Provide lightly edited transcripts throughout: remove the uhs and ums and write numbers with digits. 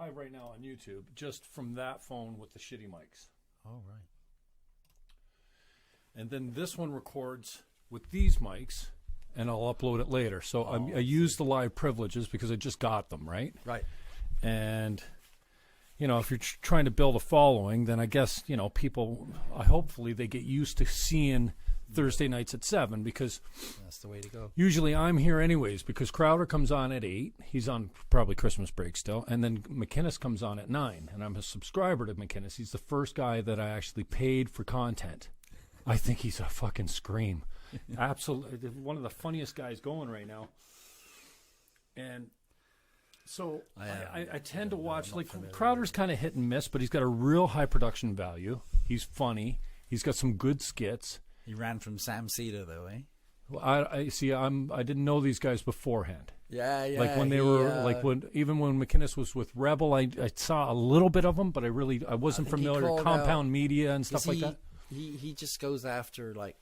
live right now on YouTube, just from that phone with the shitty mics. Oh, right. And then this one records with these mics, and I'll upload it later. So I use the live privileges because I just got them, right? Right. And, you know, if you're trying to build a following, then I guess, you know, people, hopefully they get used to seeing Thursday nights at 7, because that's the way to go. Usually I'm here anyways, because Crowder comes on at 8. He's on probably Christmas break still. And then McInnes comes on at 9. And I'm a subscriber to McInnes. He's the first guy that I actually paid for content. I think he's a fucking scream. Absolutely. One of the funniest guys going right now. And so I tend to watch, like, Crowder's kind of hit and miss, but he's got a real high production value. He's funny. He's got some good skits. He ran from Sam Cedar, though, eh? Well, I see. I didn't know these guys beforehand. Yeah. Like when they were even when McInnes was with Rebel, I saw a little bit of them, but I wasn't familiar with Compound Media and stuff like that. He just goes after like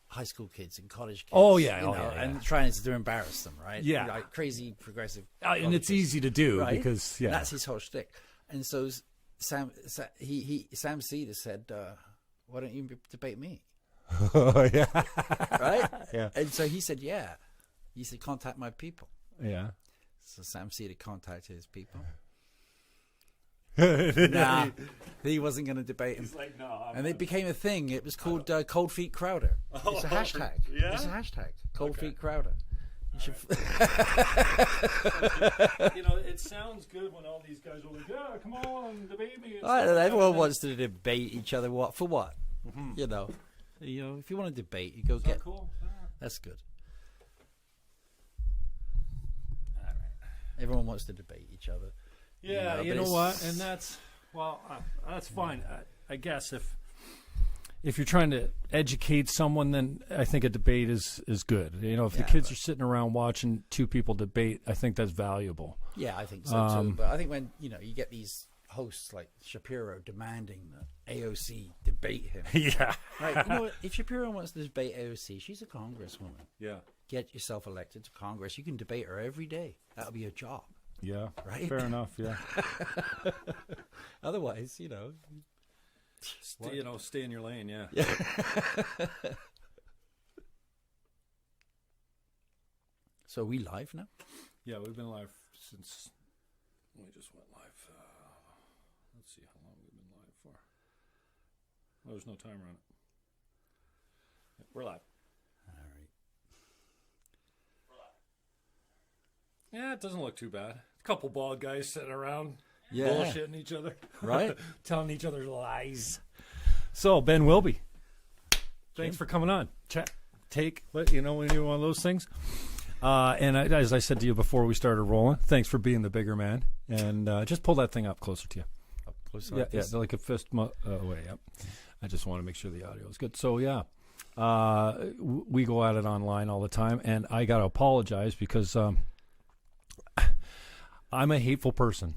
high school kids and college kids. Oh yeah, and trying to embarrass them, right? Yeah, like crazy progressive. And it's easy to do, right? Because that's his whole shtick. And so Sam Cedar said, "Why don't you debate me?" Oh yeah, right. Yeah. And so he said, "Yeah." He said, "Contact my people." Yeah. So Sam Cedar contacted his people. Nah, he wasn't going to debate him. He's like, no. And it became a thing. It was called Cold Feet Crowder. It's a hashtag. Yeah? It's a hashtag. Cold Feet Crowder. You should. You know, it sounds good when all these guys are like, "Yeah, come on, debate me." Everyone wants to debate each other. What for? What? Mm-hmm. You know, if you want to debate, you go get. Cool. Yeah. That's good. All right. Everyone wants to debate each other. Yeah, you know what? And that's fine. I guess if you're trying to educate someone, then I think a debate is good. You know, if the kids are sitting around watching two people debate, I think that's valuable. Yeah, I think so too. But I think when you get these hosts like Shapiro demanding that AOC debate him. Yeah. Right. You know what? If Shapiro wants to debate AOC, she's a congresswoman. Yeah. Get yourself elected to Congress. You can debate her every day. That'll be your job. Yeah. Right. Fair enough. Yeah. Otherwise, stay in your lane. Yeah. So are we live now? Yeah, we've been live since we just went live. Let's see how long we've been live for. Oh, there's no timer on it. Yeah, we're live. All right. We're live. Yeah, it doesn't look too bad. A couple bald guys sitting around, bullshitting each other, right? Telling each other lies. So, Ben Wilby, thanks for coming on. Chat, when you're one of those things. And as I said to you before we started rolling, thanks for being the bigger man. And just pull that thing up closer to you. Up closer? Yeah, like a fist away. Yep. I just want to make sure the audio is good. So, yeah, we go at it online all the time. And I got to apologize because I'm a hateful person.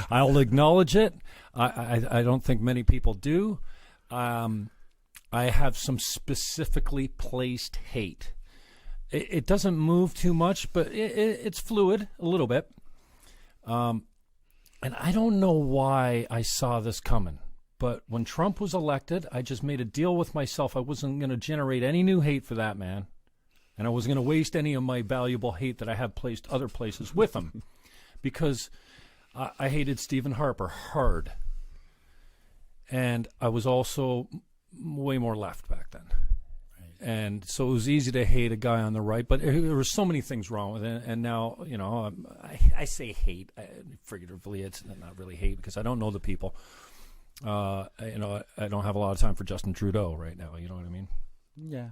I'll acknowledge it. I don't think many people do. I have some specifically placed hate. It doesn't move too much, but it's fluid a little bit. And I don't know why I saw this coming. But when Trump was elected, I just made a deal with myself. I wasn't going to generate any new hate for that man. And I wasn't going to waste any of my valuable hate that I have placed other places with him. Because I hated Stephen Harper hard. And I was also way more left back then. And so it was easy to hate a guy on the right, but there were so many things wrong with it. And now, I say hate figuratively. It's not really hate because I don't know the people. I don't have a lot of time for Justin Trudeau right now. You know what I mean? Yeah.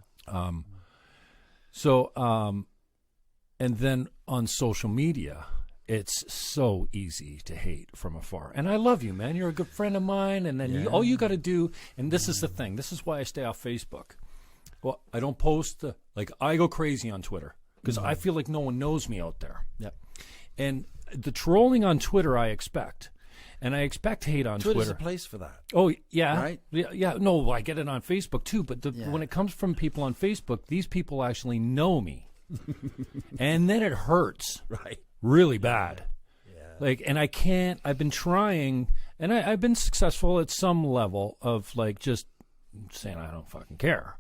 And then on social media, it's so easy to hate from afar. And I love you, man. You're a good friend of mine. And then all you got to do, and this is the thing. This is why I stay off Facebook. Well, I don't post, I go crazy on Twitter because I feel like no one knows me out there. Yep. And the trolling on Twitter I expect. And I expect hate on Twitter. Twitter's a place for that. Oh, yeah. Right? Yeah. No, I get it on Facebook too. But when it comes from people on Facebook, these people actually know me. And then it hurts. Right. Really bad. Yeah. Like, and I've been trying, and I've been successful at some level of like just saying I don't fucking care,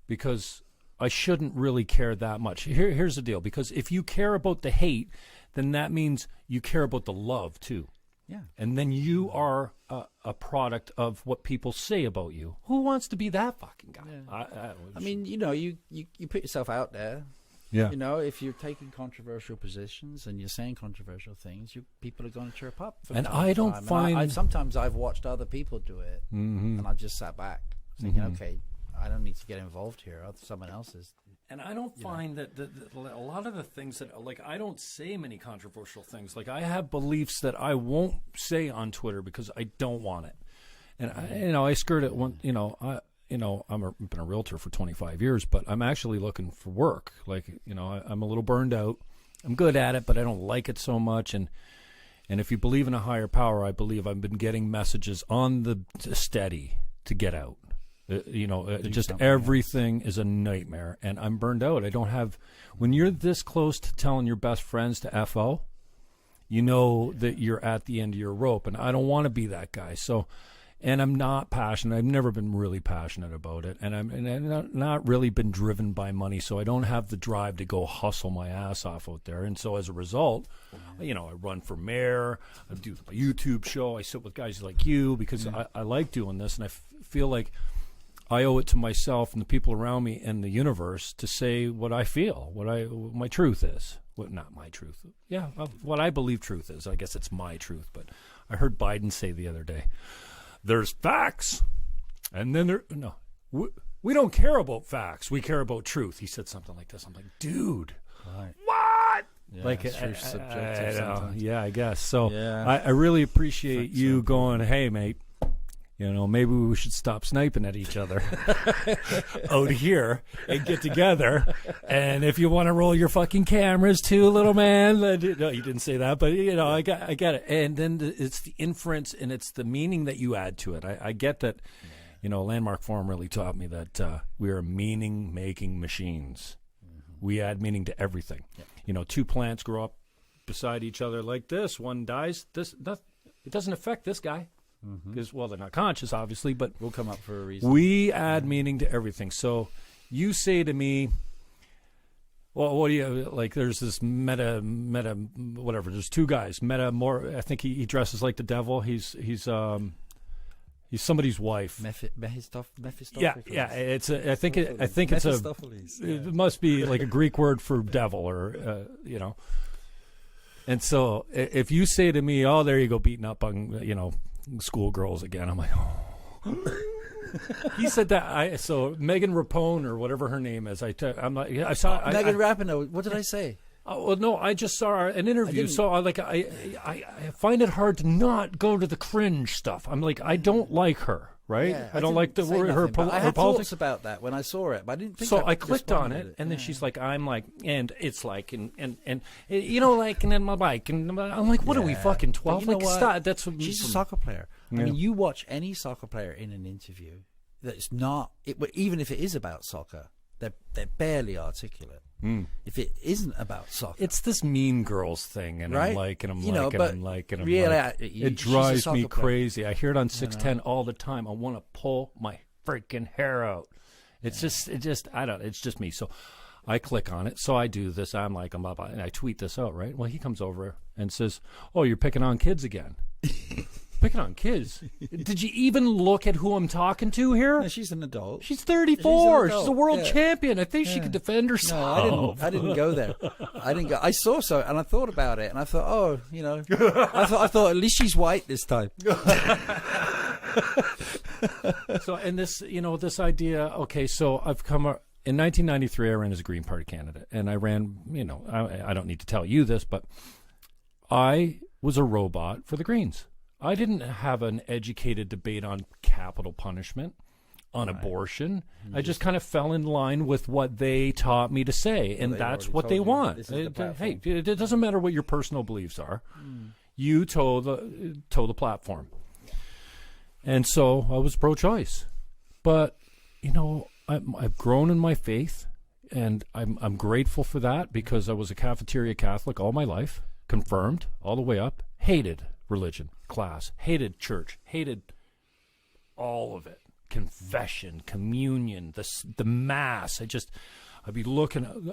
because I shouldn't really care that much. Here's the deal, because if you care about the hate, then that means you care about the love too. Yeah. And then you are a product of what people say about you. Who wants to be that fucking guy? Yeah. I mean, you put yourself out there. Yeah. If you're taking controversial positions and you're saying controversial things, people are going to chirp up. And I don't find... sometimes I've watched other people do it, and I've just sat back thinking, okay, I don't need to get involved here. Someone else is. And I don't find that a lot of the things that, like, I don't say many controversial things. Like, I have beliefs that I won't say on Twitter because I don't want it. And I skirt it one. I've been a realtor for 25 years, but I'm actually looking for work. Like, I'm a little burned out. I'm good at it, but I don't like it so much. And if you believe in a higher power, I believe I've been getting messages on the steady to get out. Just everything is a nightmare, and I'm burned out. I don't have. When you're this close to telling your best friends to FO, you know that you're at the end of your rope, and I don't want to be that guy. So, and I'm not passionate. I've never been really passionate about it, and I'm not really been driven by money. So I don't have the drive to go hustle my ass off out there. And so as a result, I run for mayor. I do my YouTube show. I sit with guys like you because I like doing this, and I feel like I owe it to myself and the people around me and the universe to say what I feel, what my truth is. Not my truth. Yeah, what I believe truth is. I guess it's my truth. But I heard Biden say the other day, there's facts, and then we don't care about facts. We care about truth. He said something like this. I'm like, dude, what? Yeah, like it's subjective sometimes. Yeah, I guess. So I really appreciate you going, hey, mate. Maybe we should stop sniping at each other out here and get together. And if you want to roll your fucking cameras too, little man. No, you didn't say that, but I get it. And then it's the inference and it's the meaning that you add to it. I get that. Landmark Forum really taught me that we are meaning-making machines. We add meaning to everything. Yeah. Two plants grow up beside each other like this. One dies. It doesn't affect this guy. Because, they're not conscious, obviously, but we'll come up for a reason. We add meaning to everything. So you say to me, well, what do you, like, there's this meta, whatever. There's two guys. I think he dresses like the devil. He's somebody's wife. Mephistopheles. Yeah. I think it's it must be like a Greek word for devil, or And so if you say to me, oh, there you go, beating up on schoolgirls again, I'm like, oh. He said that. So Megan Rapone, or whatever her name is, I saw Megan Rapinoe. What did I say? Oh, well, no, I just saw an interview. So I find it hard to not go to the cringe stuff. I'm like, I don't like her. Right? Yeah, I don't like her I had politics. thoughts about that when I saw it, but I didn't think. So I clicked on it, and then she's like, "I'm like, and it's like, and like, and then my bike, and I'm like, what are we fucking 12? Like, stop. That's what she's a soccer player. I mean, you watch any soccer player in an interview that's not, even if it is about soccer, they're barely articulate. If it isn't about soccer, it's this Mean Girls thing, and right? I'm like, and I'm really, like, it drives me crazy. I hear it on 610 all the time. I want to pull my freaking hair out. It's just it's just me. So I click on it. So I do this. I'm like, and I tweet this out, right? Well, he comes over and says, "Oh, you're picking on kids again." Picking on kids? Did you even look at who I'm talking to here? No, she's an adult. She's 34. She's a world champion. I think she could defend herself. No, I didn't go there. I didn't go. I saw and I thought about it, and I thought, oh, I thought at least she's white this time. So, and this, this idea. Okay, so I've come in 1993. I ran as a Green Party candidate, and I ran. I don't need to tell you this, but I was a robot for the Greens. I didn't have an educated debate on capital punishment, on abortion. I just kind of fell in line with what they taught me to say, and that's what they want. Hey, it doesn't matter what your personal beliefs are. You toe the platform. And so I was pro-choice. But, I've grown in my faith, and I'm grateful for that, because I was a cafeteria Catholic all my life. confirmed all the way up, hated religion, class, hated church, hated all of it. Confession, communion, the mass. I'd be looking,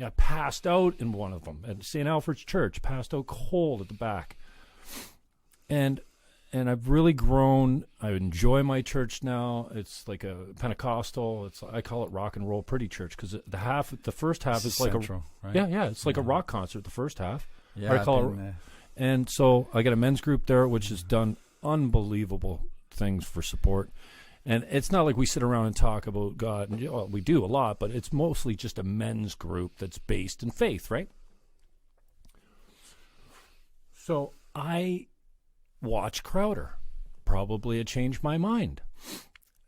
I passed out in one of them at St. Alfred's Church, passed out cold at the back. And I've really grown. I enjoy my church now. It's like a Pentecostal. I call it rock and roll pretty church because the first half is like central, right? Yeah, it's like a rock concert. The first half, Yeah, I call it. And so I got a men's group there, which has done unbelievable things for support. And it's not like we sit around and talk about God. And, well, we do a lot, but it's mostly just a men's group that's based in faith, right? So I watch Crowder. Probably it changed my mind,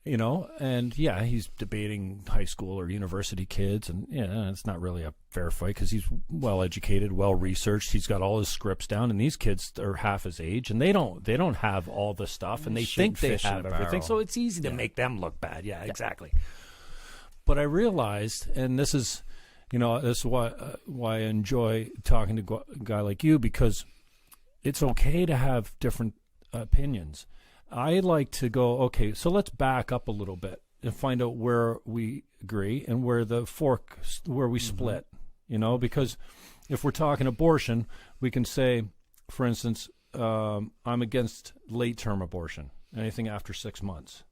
and yeah, he's debating high school or university kids, and it's not really a fair fight because he's well educated, well researched, he's got all his scripts down, and these kids are half his age and they don't have all the stuff, and they think they have everything, so it's easy to make them look bad. Yeah, exactly. But I realized, and this is why I enjoy talking to a guy like you, because it's okay to have different opinions. I like to go, okay, so let's back up a little bit and find out where we agree and where we split, because if we're talking abortion, we can say, for instance, I'm against late-term abortion, anything after 6 months.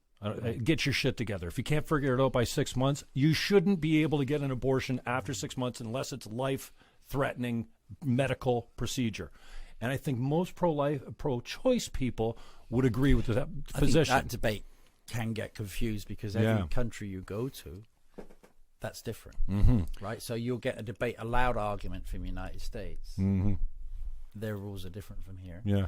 Get your shit together. If you can't figure it out by 6 months, you shouldn't be able to get an abortion after 6 months unless it's life-threatening medical procedure. And I think most pro-choice people would agree with that position. I think that debate can get confused because every country you go to, that's different, right? So you'll get a loud argument from the United States. Their rules are different from here. Yeah.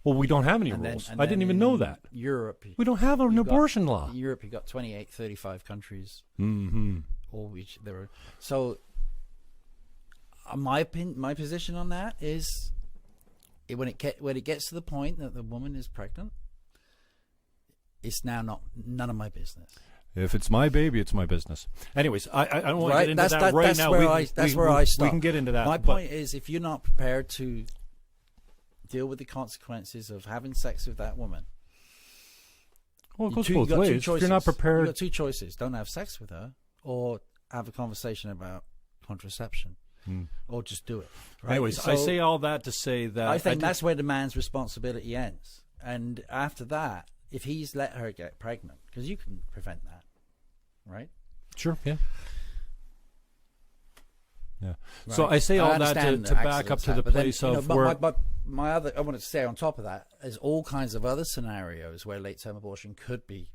Well, we don't have any rules. I didn't even know that. Europe, we don't have an abortion law. In Europe, you've got 28, 35 countries. All which there are. So my position on that is, when it gets to the point that the woman is pregnant, it's now none of my business. If it's my baby, it's my business. Anyways, I don't want to get into that right now. That's where I stop. We can get into that. My point is, if you're not prepared to deal with the consequences of having sex with that woman, well, it goes both ways. If you're not prepared, you've got two choices: don't have sex with her, or have a conversation about contraception. Or just do it. Right? Anyways, so I say all that to say that I think that's where the man's responsibility ends. And after that, if he's let her get pregnant, because you can prevent that, right? Sure, yeah. Right. So I say all that to back up to the place of where... But my other, I wanted to say on top of that, there's all kinds of other scenarios where late-term abortion could be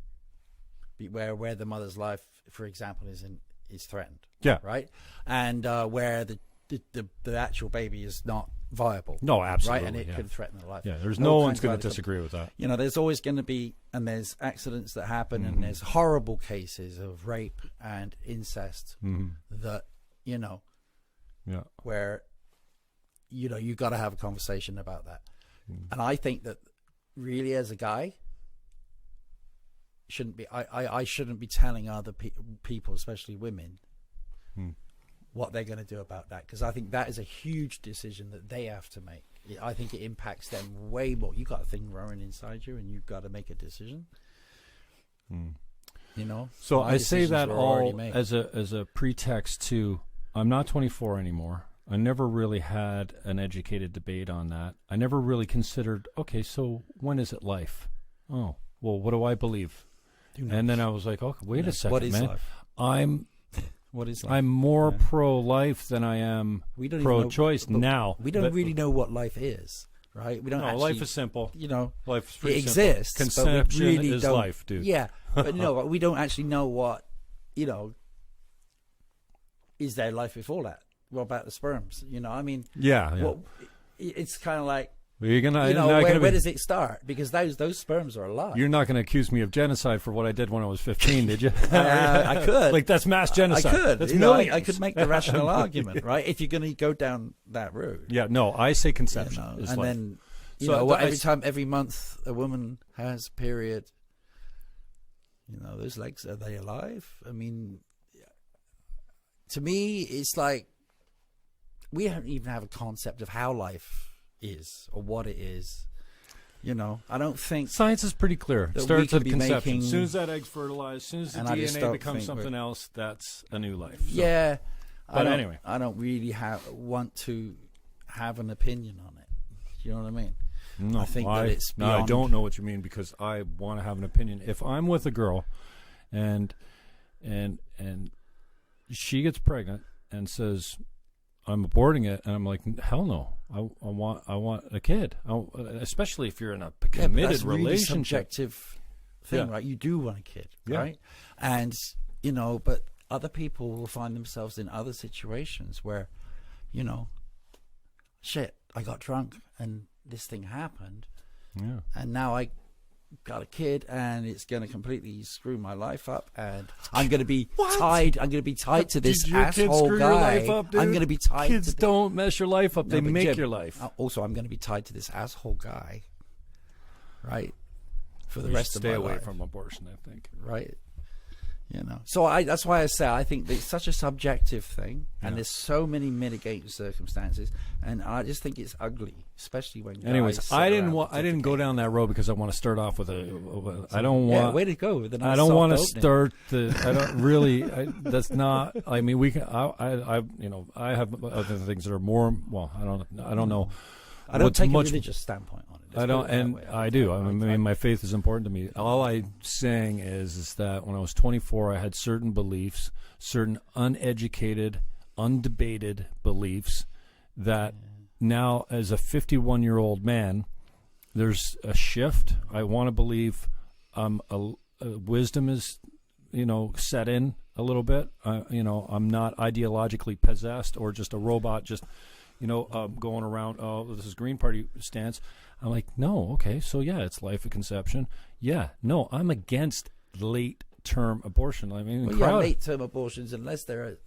where the mother's life, for example, is threatened. Yeah. Right. And where the actual baby is not viable. No, absolutely. Right. And it could threaten the life. Yeah. There's no one's going to disagree with that. There's always going to be, and there's accidents that happen, and there's horrible cases of rape and incest that, where, you got to have a conversation about that. And I think that really, as a guy, I shouldn't be telling other people, especially women, what they're going to do about that, because I think that is a huge decision that they have to make. I think it impacts them way more. You got a thing growing inside you, and you've got to make a decision. So I say that all as a pretext to, I'm not 24 anymore. I never really had an educated debate on that. I never really considered, okay, so when is it life? Oh, well, what do I believe? And then I was like, oh, wait a second, what is man. Life? What is life? I'm more pro-life than I am pro-choice now. We don't really know what life is, right? We don't. No, life is simple. Life is pretty it exists. Simple. Conception but we really is life, dude. Yeah, but we don't actually know what, is there life before that? What about the sperms? Yeah. It's kind of like, You're gonna, where does it start? Because those sperms are alive. You're not going to accuse me of genocide for what I did when I was 15, did you? I could. Like, that's mass genocide. I could. That's I could make the rational argument, right? If you're going to go down that route. Yeah, no, I say conception is and life. Then, every month a woman has a period, those legs, are they alive? I mean, to me, it's like, we don't even have a concept of how life is or what it is. You know, I don't think science is pretty clear. It starts at conception. As soon as that egg's fertilized, as soon as the DNA becomes something else, that's a new life. So. Yeah. But anyway. I don't really want to have an opinion on it. You know what I mean? No, I think that it's beyond... I don't know what you mean, because I want to have an opinion. If I'm with a girl and she gets pregnant and says, I'm aborting it, and I'm like, hell no. I want a kid. Especially if you're in a committed that's really relationship. Subjective thing, right? You do want a kid, right? Yeah. And you know, but other people will find themselves in other situations where, you know, shit, I got drunk and this thing happened, and now I got a kid, and it's going to completely screw my life up, and I'm going to be tied. I'm going to be tied to this asshole guy. I'm going to be tied. Kids don't mess your life up; they make your life. Also, I'm going to be tied to this asshole guy, right? For the rest of my life. Stay away from abortion, I think. Right. You know, so that's why I say I think that it's such a subjective thing, and there's so many mitigating circumstances, and I just think it's ugly, especially when. Anyways, I didn't go down that road because I want to start off with a. I don't want. Yeah, way to go with a nice I don't want to opening. start the. I don't really. That's not. I mean, we can. I you know, I have other things that are more. Well, I don't know. I don't take a religious standpoint on it. I don't, and I do. I mean, my faith is important to me. All I'm saying is that when I was 24, I had certain beliefs, certain uneducated, undebated beliefs that now, as a 51-year-old man, there's a shift. I want to believe wisdom is, you know, set in a little bit. You know, I'm not ideologically possessed or just a robot, just, you know, going around, oh, this is Green Party stance. I'm like, no, okay, so yeah, it's life at conception. Yeah, no, I'm against late-term abortion. I mean, late-term abortions, unless there's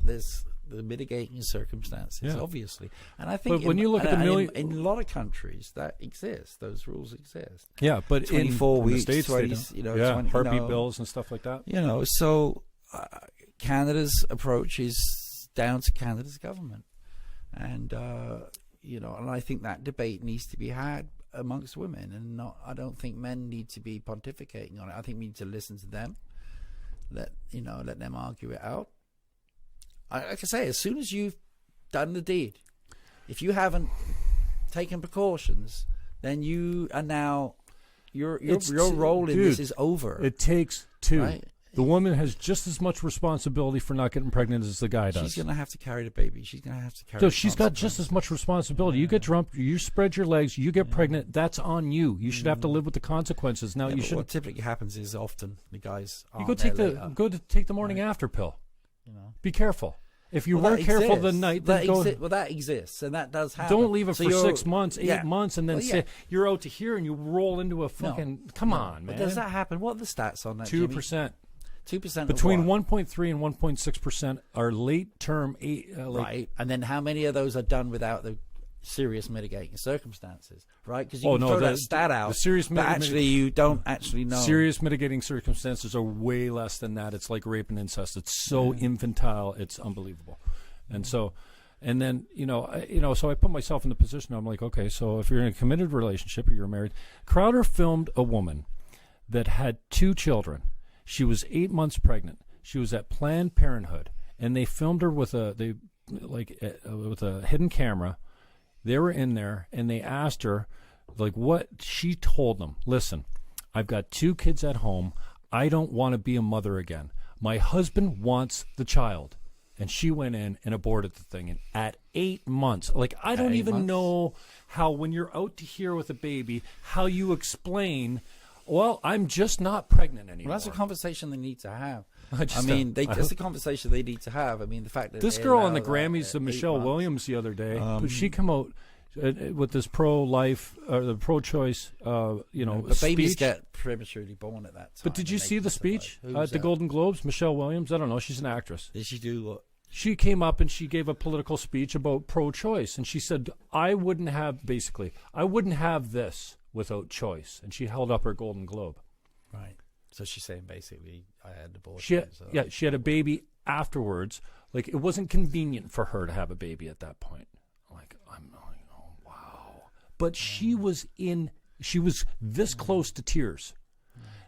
the mitigating circumstances, obviously. And I think when you look at the in a lot of countries that exists, those rules exist. Yeah, but 24 weeks, in the States, 20, you know, 20, heartbeat bills and stuff like that. You know, so Canada's approach is down to Canada's government, and you know, and I think that debate needs to be had amongst women, and not. I don't think men need to be pontificating on it. I think we need to listen to them, let them argue it out. Like I say, as soon as you've done the deed, if you haven't taken precautions, then you are now your role in this is over. It takes two. Right? The woman has just as much responsibility for not getting pregnant as the guy does. She's going to have to carry the baby. She's going to have to carry. So she's got just as much responsibility. You get drunk, you spread your legs, you get pregnant. That's on you. You should have to live with the consequences. Now you should. What typically happens is often the guys go take the morning after pill. You know, be careful. If you weren't careful the night, then go. That exists, and that does happen. Don't leave it for 6 months, 8 months, and then say you're out to here and you roll into a fucking. Come on, man. But does that happen? What are the stats on that? 2%. 2% between 1.3 and 1.6% are late term. Right, and then how many of those are done without the serious mitigating circumstances? Right, because you can throw that stat out, but actually you don't actually know. Serious mitigating circumstances are way less than that. It's like rape and incest. It's so infantile. It's unbelievable, and so. And then, so I put myself in the position. I'm like, okay, so if you're in a committed relationship or you're married, Crowder filmed a woman that had 2 children. She was 8 months pregnant. She was at Planned Parenthood, and they filmed her with a hidden camera. They were in there, and they asked her, like, what she told them. Listen, I've got 2 kids at home. I don't want to be a mother again. My husband wants the child. And she went in and aborted the thing. And at 8 months, like, I don't even know how, when you're out to here with a baby, how you explain, well, I'm just not pregnant anymore. Well, that's a conversation they need to have. That's a conversation they need to have. I mean, the fact that this girl on the Grammys, Michelle Williams, the other day, she came out with this pro-life, the pro-choice, but speech. Babies get prematurely born at that time. But did you see the speech at the Golden Globes? Michelle Williams, I don't know, she's an actress. Did she do what? She came up and she gave a political speech about pro-choice, and she said, I wouldn't have this without choice. And she held up her Golden Globe. Right. So she's saying basically, I had an abortion. She had a baby afterwards. Like, it wasn't convenient for her to have a baby at that point. but she was this close to tears.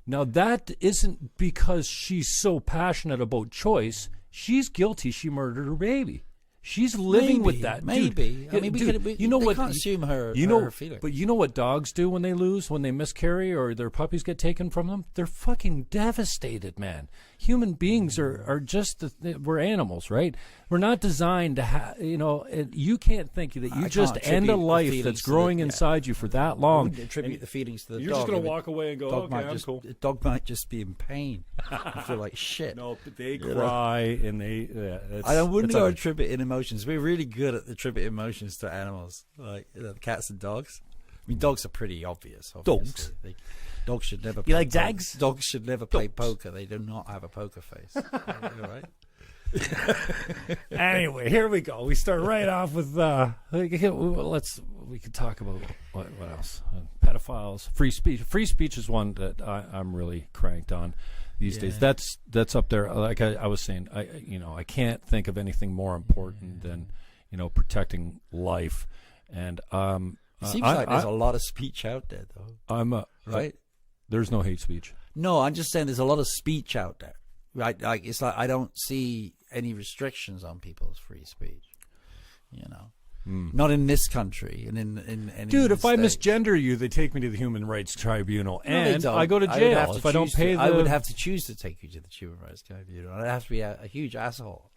Now, that isn't because she's so passionate about choice. She's guilty. She murdered her baby. She's living with that. Maybe. Dude, I mean, you know what? Can't assume her feelings. But you know what dogs do when they lose, when they miscarry, or their puppies get taken from them? They're fucking devastated, man. Human beings are just we're animals, right? We're not designed to have. You can't think that you just end a life that's growing inside you for that long. I wouldn't attribute the feelings to the dog. You're just gonna walk away and go, "Okay, I'm cool." The dog might just be in pain. I feel like shit. No, but they cry and they. I wouldn't go attributing emotions. We're really good at attributing emotions to animals, like cats and dogs. I mean, dogs are pretty obvious. Obviously. Dogs should never. You like dogs? Dogs should never play poker. They do not have a poker face. All right. Anyway, here we go. We start right off with we could talk about what else? Pedophiles, free speech. Free speech is one that I'm really cranked on these days. That's up there. Like I was saying, I can't think of anything more important than protecting life. And it seems like there's a lot of speech out there, though. Right. There's no hate speech. No, I'm just saying there's a lot of speech out there. Right, like it's like I don't see any restrictions on people's free speech. Not in this country, and in dude, if I States. misgender you, they take me to the Human Rights Tribunal, and No, I go to jail if I don't pay. I would have to choose to take you to the Human Rights Tribunal. I'd have to be a huge asshole,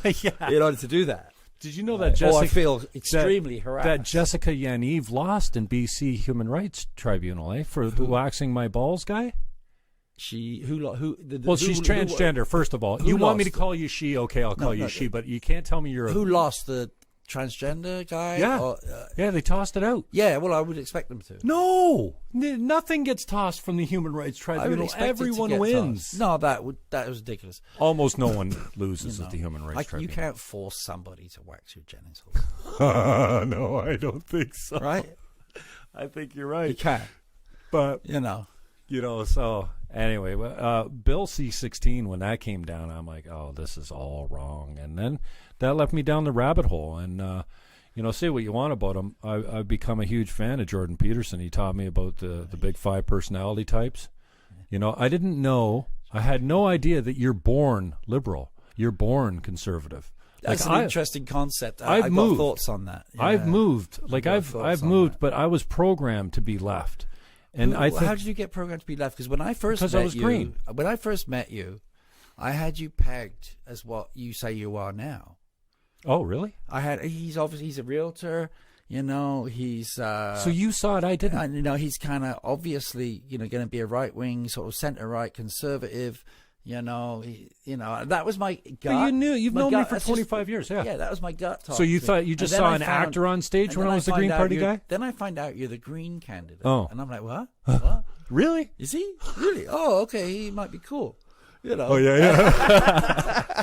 in order to do that. Did you know that Jessica? I feel extremely harassed. That Jessica Yaniv lost in BC Human Rights Tribunal, for the waxing my balls guy. She's transgender. First of all, you want me to call you she? Okay, I'll call you she. But you can't tell me you're. Who lost, the transgender guy? Yeah, yeah, they tossed it out. Yeah, well, I would expect them to. No, nothing gets tossed from the Human Rights Tribunal. Everyone wins. Tossed. No, that was ridiculous. Almost no one loses at the Human Rights Tribunal. You can't force somebody to wax your genitals. No, I don't think so. Right? I think you're right. You can, but so. Anyway, Bill C-16, when that came down, I'm like, oh, this is all wrong. And then that left me down the rabbit hole. And, say what you want about him. I've become a huge fan of Jordan Peterson. He taught me about the big 5 personality types. I didn't know. I had no idea that you're born liberal. You're born conservative. That's an interesting concept. I've moved. Got thoughts on that. Yeah. I've moved. I've moved, but I was programmed to be left. And how did you get programmed to be left? Because when I first met you, I had you pegged as what you say you are now. Oh, really? He's a realtor. He's. So you saw it, I didn't. He's kind of obviously, going to be a right wing, sort of center right conservative. That was my gut. But you've known me for 25 years, yeah. Yeah, that was my gut talk. So you thought you just saw an actor on stage when I was the Green Party guy? Then I find out you're the Green candidate. Oh. And I'm like, what? What? Really? Is he? Really? Oh, okay, he might be cool. Oh, yeah.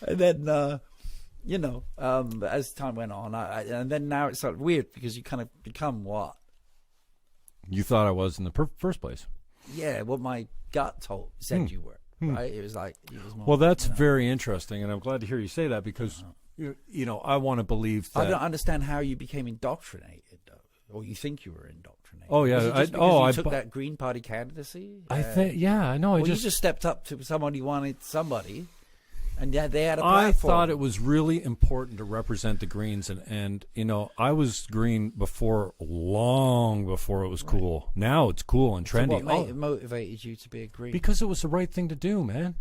And then, as time went on, and then now it's sort of weird because you kind of become what? You thought I was in the first place. Yeah, what my gut said you were, right? It was like more, well, that's very interesting, and I'm glad to hear you say that because I want to believe that. I don't understand how you became indoctrinated, though, or you think you were indoctrinated. Oh yeah, you took that Green Party candidacy. I think, I know. You just stepped up to someone who wanted somebody. And yeah, they had a platform. I thought it was really important to represent the Greens, and I was Green long before it was cool. Now it's cool and trendy. So what motivated you to be a Green? Because it was the right thing to do, man.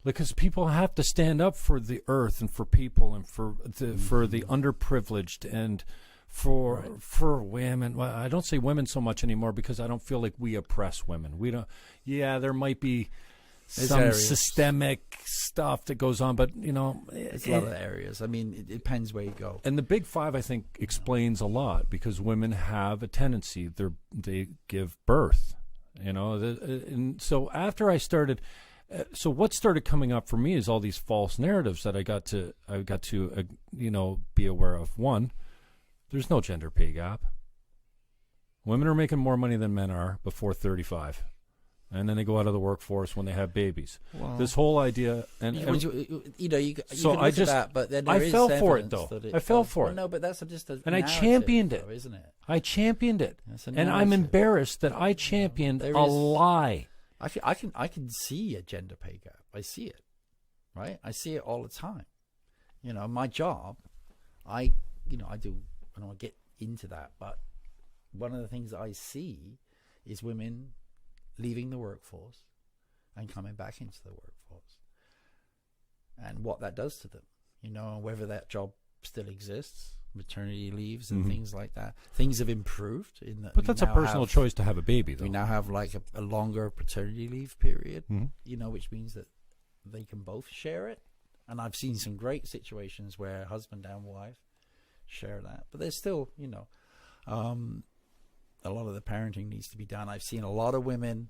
Because people have to stand up for the earth and for people and for the underprivileged and for women. Well, I don't say women so much anymore because I don't feel like we oppress women. We don't. Yeah, there might be some systemic stuff that goes on, but it's a lot of areas. I mean, it depends where you go. And the Big 5, I think, explains a lot because women have a tendency they give birth, and so after I started, so what started coming up for me is all these false narratives that I got to be aware of. One, there's no gender pay gap. Women are making more money than men are before 35. and then they go out of the workforce when they have babies. Well, this whole idea, and you so can look at that, but then I there is fell for it evidence though. that I fell for it. No, but that's just a and I narrative, championed it, though, isn't it? I championed it, That's a and I'm narrative. embarrassed that I championed There a is- lie. I can see a gender pay gap. I see it, right? I see it all the time. You know, my job, I do. I don't want to get into that, but one of the things I see is women leaving the workforce and coming back into the workforce, and what that does to them. You know, whether that job still exists, maternity leaves and things like that. Things have improved in that. But that's a personal choice to have a baby, though. We now have like a longer paternity leave period, Mhm. you know, which means that they can both share it. And I've seen some great situations where husband and wife share that. But there's still, you know, a lot of the parenting needs to be done. I've seen a lot of women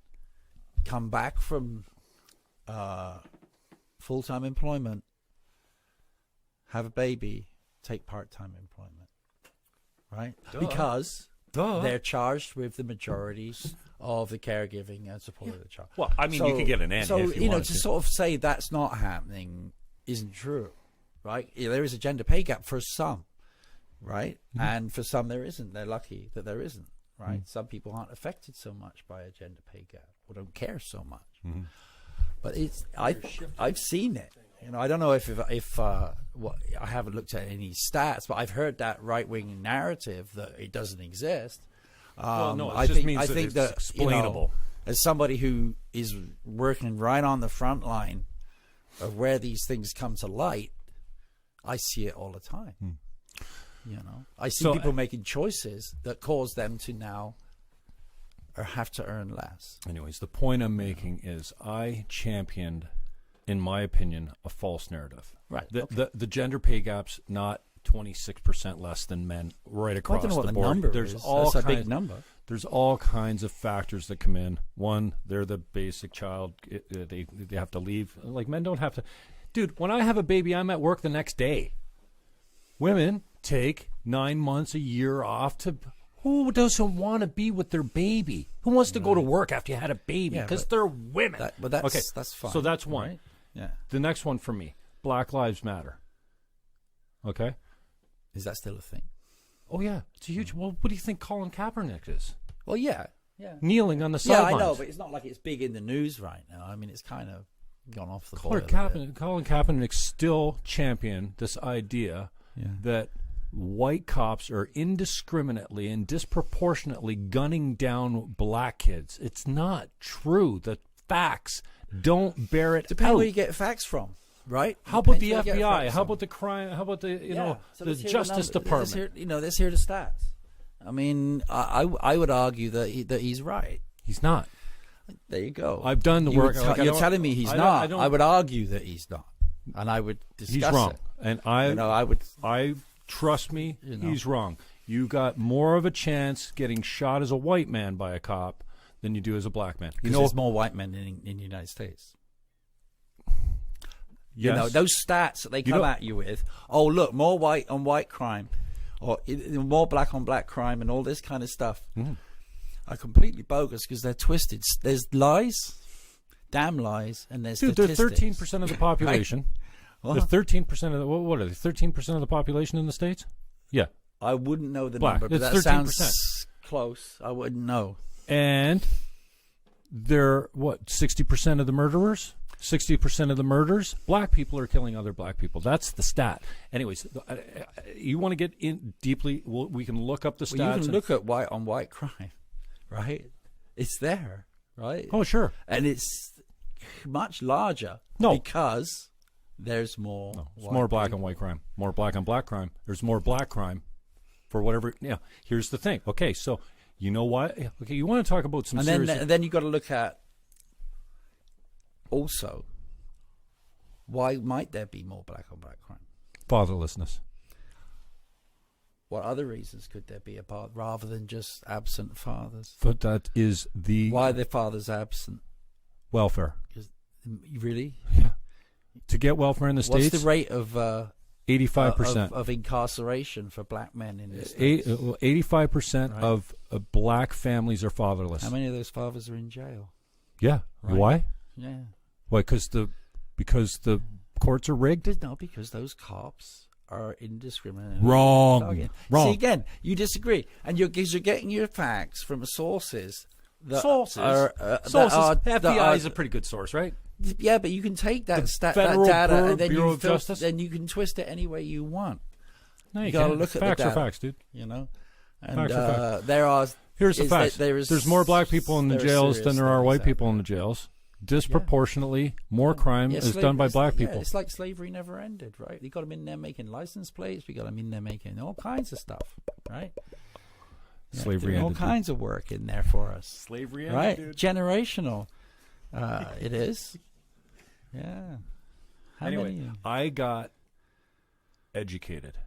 come back from full-time employment, have a baby, take part-time employment, right? Because they're charged with the majority of the caregiving and support of the child. Well, I mean, you could get an nanny So, if you you know, wanted to to. sort of say that's not happening isn't true, right? Yeah, there is a gender pay gap for some, right? And for some there isn't. They're lucky that there isn't, right? Some people aren't affected so much by a gender pay gap or don't care so much. But I've seen it. You know, I don't know if what I haven't looked at any stats, but I've heard that right-wing narrative that it doesn't exist. Well, no, it I just think, means I that think it's that, explainable. You know, as somebody who is working right on the front line of where these things come to light, I see it all the time. You know, I see people making choices that cause them to now or have to earn less. Anyways, the point I'm making is I championed, in my opinion, a false narrative. Right. The gender pay gap's not 26% less than men right across I don't know what the the board. number There's is. all That's a kinds, big number. There's all kinds of factors that come in. One, they're the basic child. They have to leave. Like, men don't have to. Dude, when I have a baby, I'm at work the next day. Women take 9 months, a year off to. Who doesn't want to be with their baby? Who wants to go to work after you had a baby? Yeah, Because but they're women. But that's okay, that's fine. So that's one. Right? Yeah. The next one for me, Black Lives Matter. Okay? Is that still a thing? Oh, yeah. It's a huge. Well, what do you think Colin Kaepernick is? Well, yeah. Yeah. Kneeling on the Yeah, sidelines. I know, but it's not like it's big in the news right now. I mean, it's kind of gone off the boil. Colin Kaepernick still championed this idea that white cops are indiscriminately and disproportionately gunning down black kids. It's not true. The facts don't bear it Depends out. where you get facts from, right? How about the Depends where you get FBI? facts How from. about the crime? How about the So the let's hear Justice numbers. Department? Let's hear the stats. I mean, I would argue that he's right. He's not. There you go. I've done the work. You're telling me he's not. I would argue that he's not, and I would discuss He's wrong. it. And I would. trust me, You know. he's wrong. You got more of a chance getting shot as a white man by a cop than you do as a black man. You know, there's more white men in the United States. yes. You know, those stats that they come at you with, oh, look, more white on white crime, or more black on black crime, and all this kind of stuff are completely bogus because they're twisted. There's lies, damn lies, and there's Dude, they're statistics. 13% of the population. They're 13% of the, what are they, 13% of the population in the States? Yeah. I wouldn't know the Black. number, but It's that 13%. sounds close. I wouldn't know. And they're, 60% of the murderers? 60% of the murders? Black people are killing other black people. That's the stat. Anyways, you want to get in deeply, we can look up the stats. Well, you can look at white on white crime, right? It's there, right? Oh, sure. And it's much larger because there's more. No, it's more black on white crime, more black on black crime. There's more black crime for whatever. Yeah. Here's the thing. Okay, so you know what? Okay, you want to talk about some serious. And then you got to look at also why might there be more black on black crime? Fatherlessness. What other reasons could there be apart rather than just absent fathers? But that is the Why are the fathers absent? welfare. Really? Yeah. To get welfare in the States, What's the rate of 85% of incarceration for black men in the States? 85% of black families are fatherless. How many of those fathers are in jail? Yeah. Right. Why? Yeah. Why? Because the courts are rigged? No, because those cops are indiscriminate. Wrong. See, again, you disagree. And you're getting your facts from sources that are... FBI is a pretty good source, right? Yeah, but you can take that Federal data and then Bureau of Justice? then you can twist it any way you want. No, you got to can't. look at facts the data, are facts, dude. You know? And Facts are facts. there are... Here's the facts. There's more black people in the jails than there are white people in the jails. Disproportionately, more crime is done by black people. It's like slavery never ended, right? We got them in there making license plates. We got them in there making all kinds of stuff, right? Slavery all ended. kinds of work in there for us. Slavery ended, right? dude. Generational. It is. Yeah. Anyway, I got educated.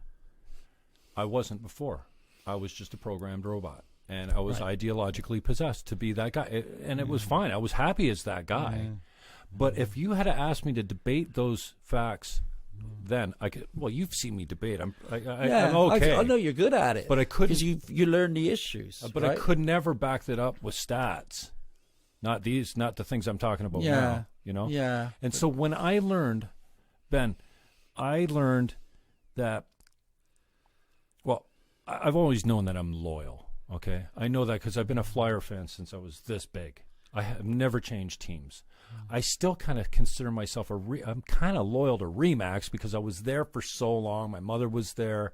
I wasn't before. I was just a programmed robot. And I was ideologically possessed to be that guy. And it was fine. I was happy as that guy. But if you had to ask me to debate those facts, then I could. Well, you've seen me debate. I'm okay. I know you're good at it. But I couldn't. Because you learn the issues. But I could never back that up with stats. Not the things I'm talking about now. You know? Yeah. And so when I learned, Ben, that, well, I've always known that I'm loyal. Okay, I know that because I've been a Flyer fan since I was this big. I have never changed teams. I still kind of consider myself I'm kind of loyal to Remax because I was there for so long. My mother was there.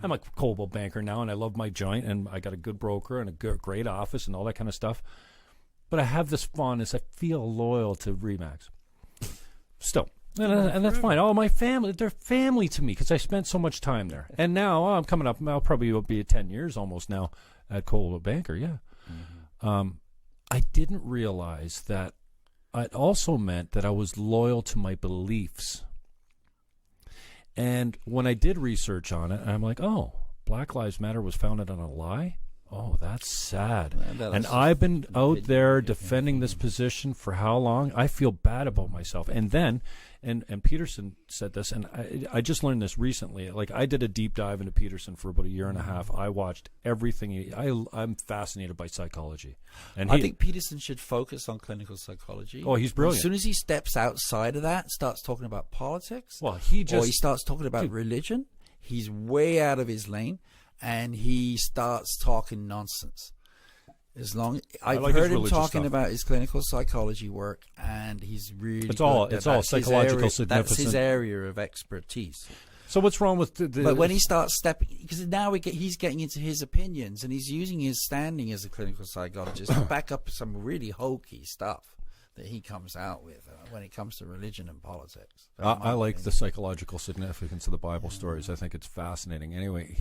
I'm a Coldwell banker now, and I love my joint, and I got a good broker and a great office and all that kind of stuff. But I have this fondness. I feel loyal to Remax. Still. And that's fine. All my family, they're family to me because I spent so much time there. And now I'm coming up. I'll probably be 10 years almost now at Coldwell Banker. Yeah. I didn't realize that it also meant that I was loyal to my beliefs. And when I did research on it, I'm like, oh, Black Lives Matter was founded on a lie? Oh, that's sad. And I've been out there defending this position for how long? I feel bad about myself. And then, and Peterson said this, and I just learned this recently. Like, I did a deep dive into Peterson for about a year and a half. I watched everything. I'm fascinated by psychology. And I think Peterson should focus on clinical psychology. Oh, he's brilliant. As soon as he steps outside of that, starts talking about politics, or he starts talking about religion, he's way out of his lane. And he starts talking nonsense. I've heard him talking about his clinical psychology work, and he's really it's all psychological significance. That's his area of expertise. So what's wrong with But when he starts stepping, because now he's getting into his opinions, and he's using his standing as a clinical psychologist to back up some really hokey stuff that he comes out with when it comes to religion and politics. I like the psychological significance of the Bible stories. I think it's fascinating. Anyway,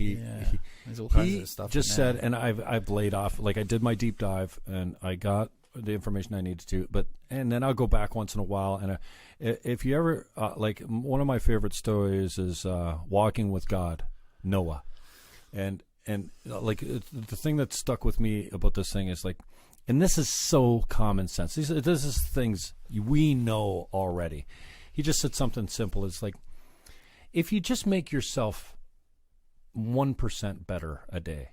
there's all kinds of stuff just said, and I've laid off, like I did my deep dive and I got the information I needed to, and then I'll go back once in a while. And if you ever, like one of my favorite stories is Walking with God, Noah. And like the thing that stuck with me about this thing is like, and this is so common sense. This is things we know already. He just said something simple. It's like, if you just make yourself 1% better a day,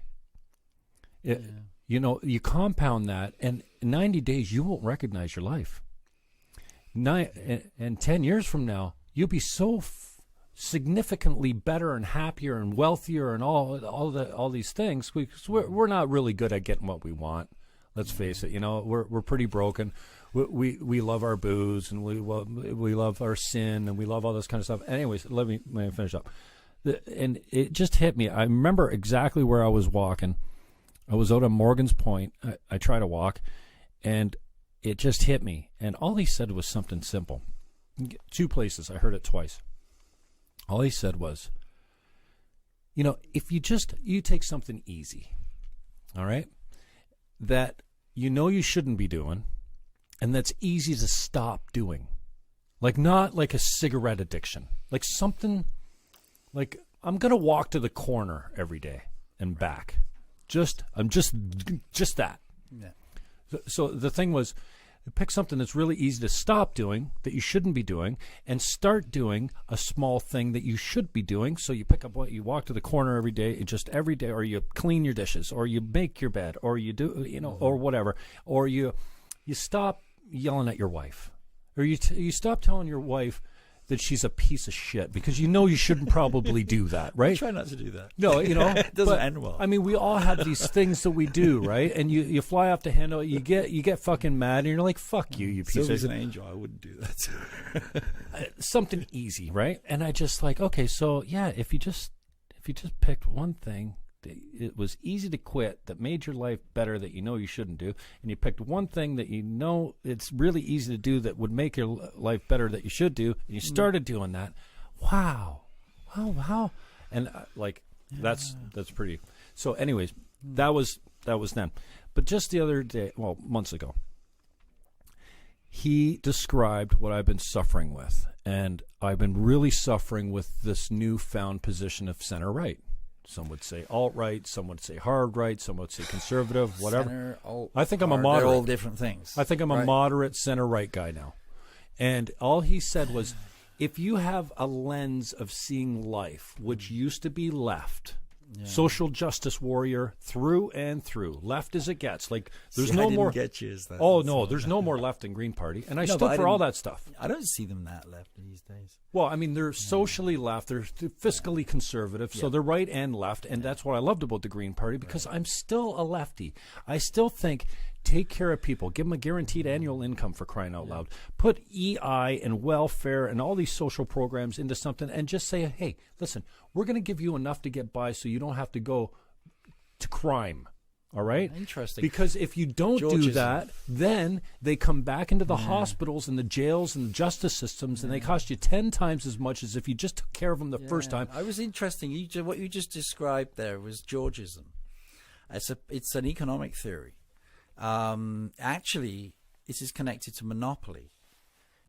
you compound that, and in 90 days, you won't recognize your life. And 10 years from now, you'll be so significantly better and happier and wealthier and all these things. Because we're not really good at getting what we want. Let's face it. We're pretty broken. We love our booze, and we love our sin, and we love all this kind of stuff. Anyways, let me finish up. And it just hit me. I remember exactly where I was walking. I was out on Morgan's Point. I try to walk, and it just hit me. And all he said was something simple. 2 places. I heard it twice. All he said was, if you take something easy, all right, that you shouldn't be doing, and that's easy to stop doing. Like, not like a cigarette addiction. Like something, like I'm going to walk to the corner every day and back. I'm just that. Yeah. So the thing was, pick something that's really easy to stop doing, that you shouldn't be doing, and start doing a small thing that you should be doing. So you you walk to the corner every day, or you clean your dishes, or you make your bed, or you do, or whatever, or you stop yelling at your wife, or you stop telling your wife that she's a piece of shit, because you know you shouldn't probably do that, right? I try not to do that. No, it doesn't end well. I mean, we all have these things that we do, right? And you fly off the handle, you get fucking mad, and you're like, fuck you piece Sylvie's of an angel. I wouldn't do that. something easy, right? And I just like, okay, so yeah, if you just picked one thing that it was easy to quit, that made your life better, that you know you shouldn't do, and you picked one thing that you know it's really easy to do that would make your life better, that you should do, and you started doing that. Wow, and that's pretty. So, anyways, that was then. But just the other day, well, months ago, he described what I've been suffering with, and I've been really suffering with this newfound position of center right. Some would say alt-right, some would say hard-right, some would say conservative, whatever. Center, alt, I think I'm a hard, moderate. They're all different things. I think I'm a moderate center-right guy now. And all he said was, if you have a lens of seeing life, which used to be left, social justice warrior through and through, left as it gets. Like, there's no more. Get you, is that, oh no, there's no more left in Green Party, and I stood for all that stuff. I don't see them that left these days. Well, I mean, they're socially left, they're fiscally conservative, so they're right and left, and that's what I loved about the Green Party, because I'm still a lefty. I still think, take care of people, give them a guaranteed annual income, for crying out loud. Put EI and welfare and all these social programs into something, and just say, hey, listen, we're going to give you enough to get by so you don't have to go to crime. All right? Interesting. Because if you don't do that, then they come back into the hospitals and the jails and the justice systems, and they cost you 10 times as much as if you just took care of them the first time. I was interesting. What you just described there was Georgism. It's an economic theory. Actually, this is connected to Monopoly.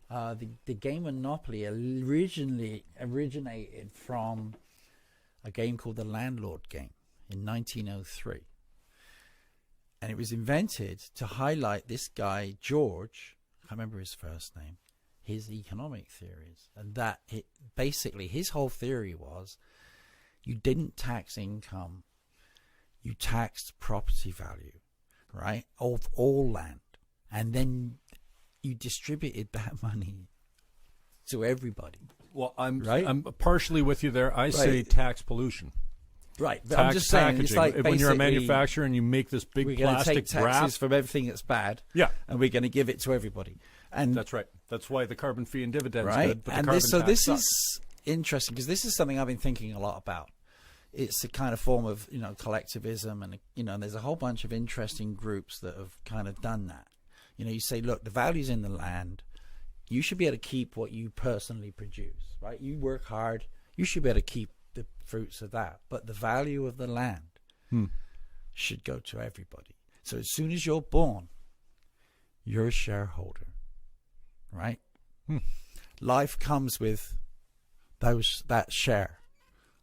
The game Monopoly originally originated from a game called the Landlord Game in 1903. And it was invented to highlight this guy, George, I can't remember his first name, his economic theories. And that basically his whole theory was, you didn't tax income, you taxed property value, right, of all land. And then you distributed that money to everybody. Well, I'm partially with you there. I say tax pollution. Right, but tax I'm just saying, it's like when you're a manufacturer and you make this big plastic take taxes from everything that's bad, and we're going to give it to everybody. And that's right. That's why the carbon fee and dividends good. But and the this is interesting, because this is something I've been thinking a lot about. It's a kind of form of collectivism, and and there's a whole bunch of interesting groups that have kind of done that. You say, look, the value's in the land. You should be able to keep what you personally produce, right? You work hard. You should be able to keep the fruits of that. But the value of the land should go to everybody. So as soon as you're born, you're a shareholder, right? Life comes with that share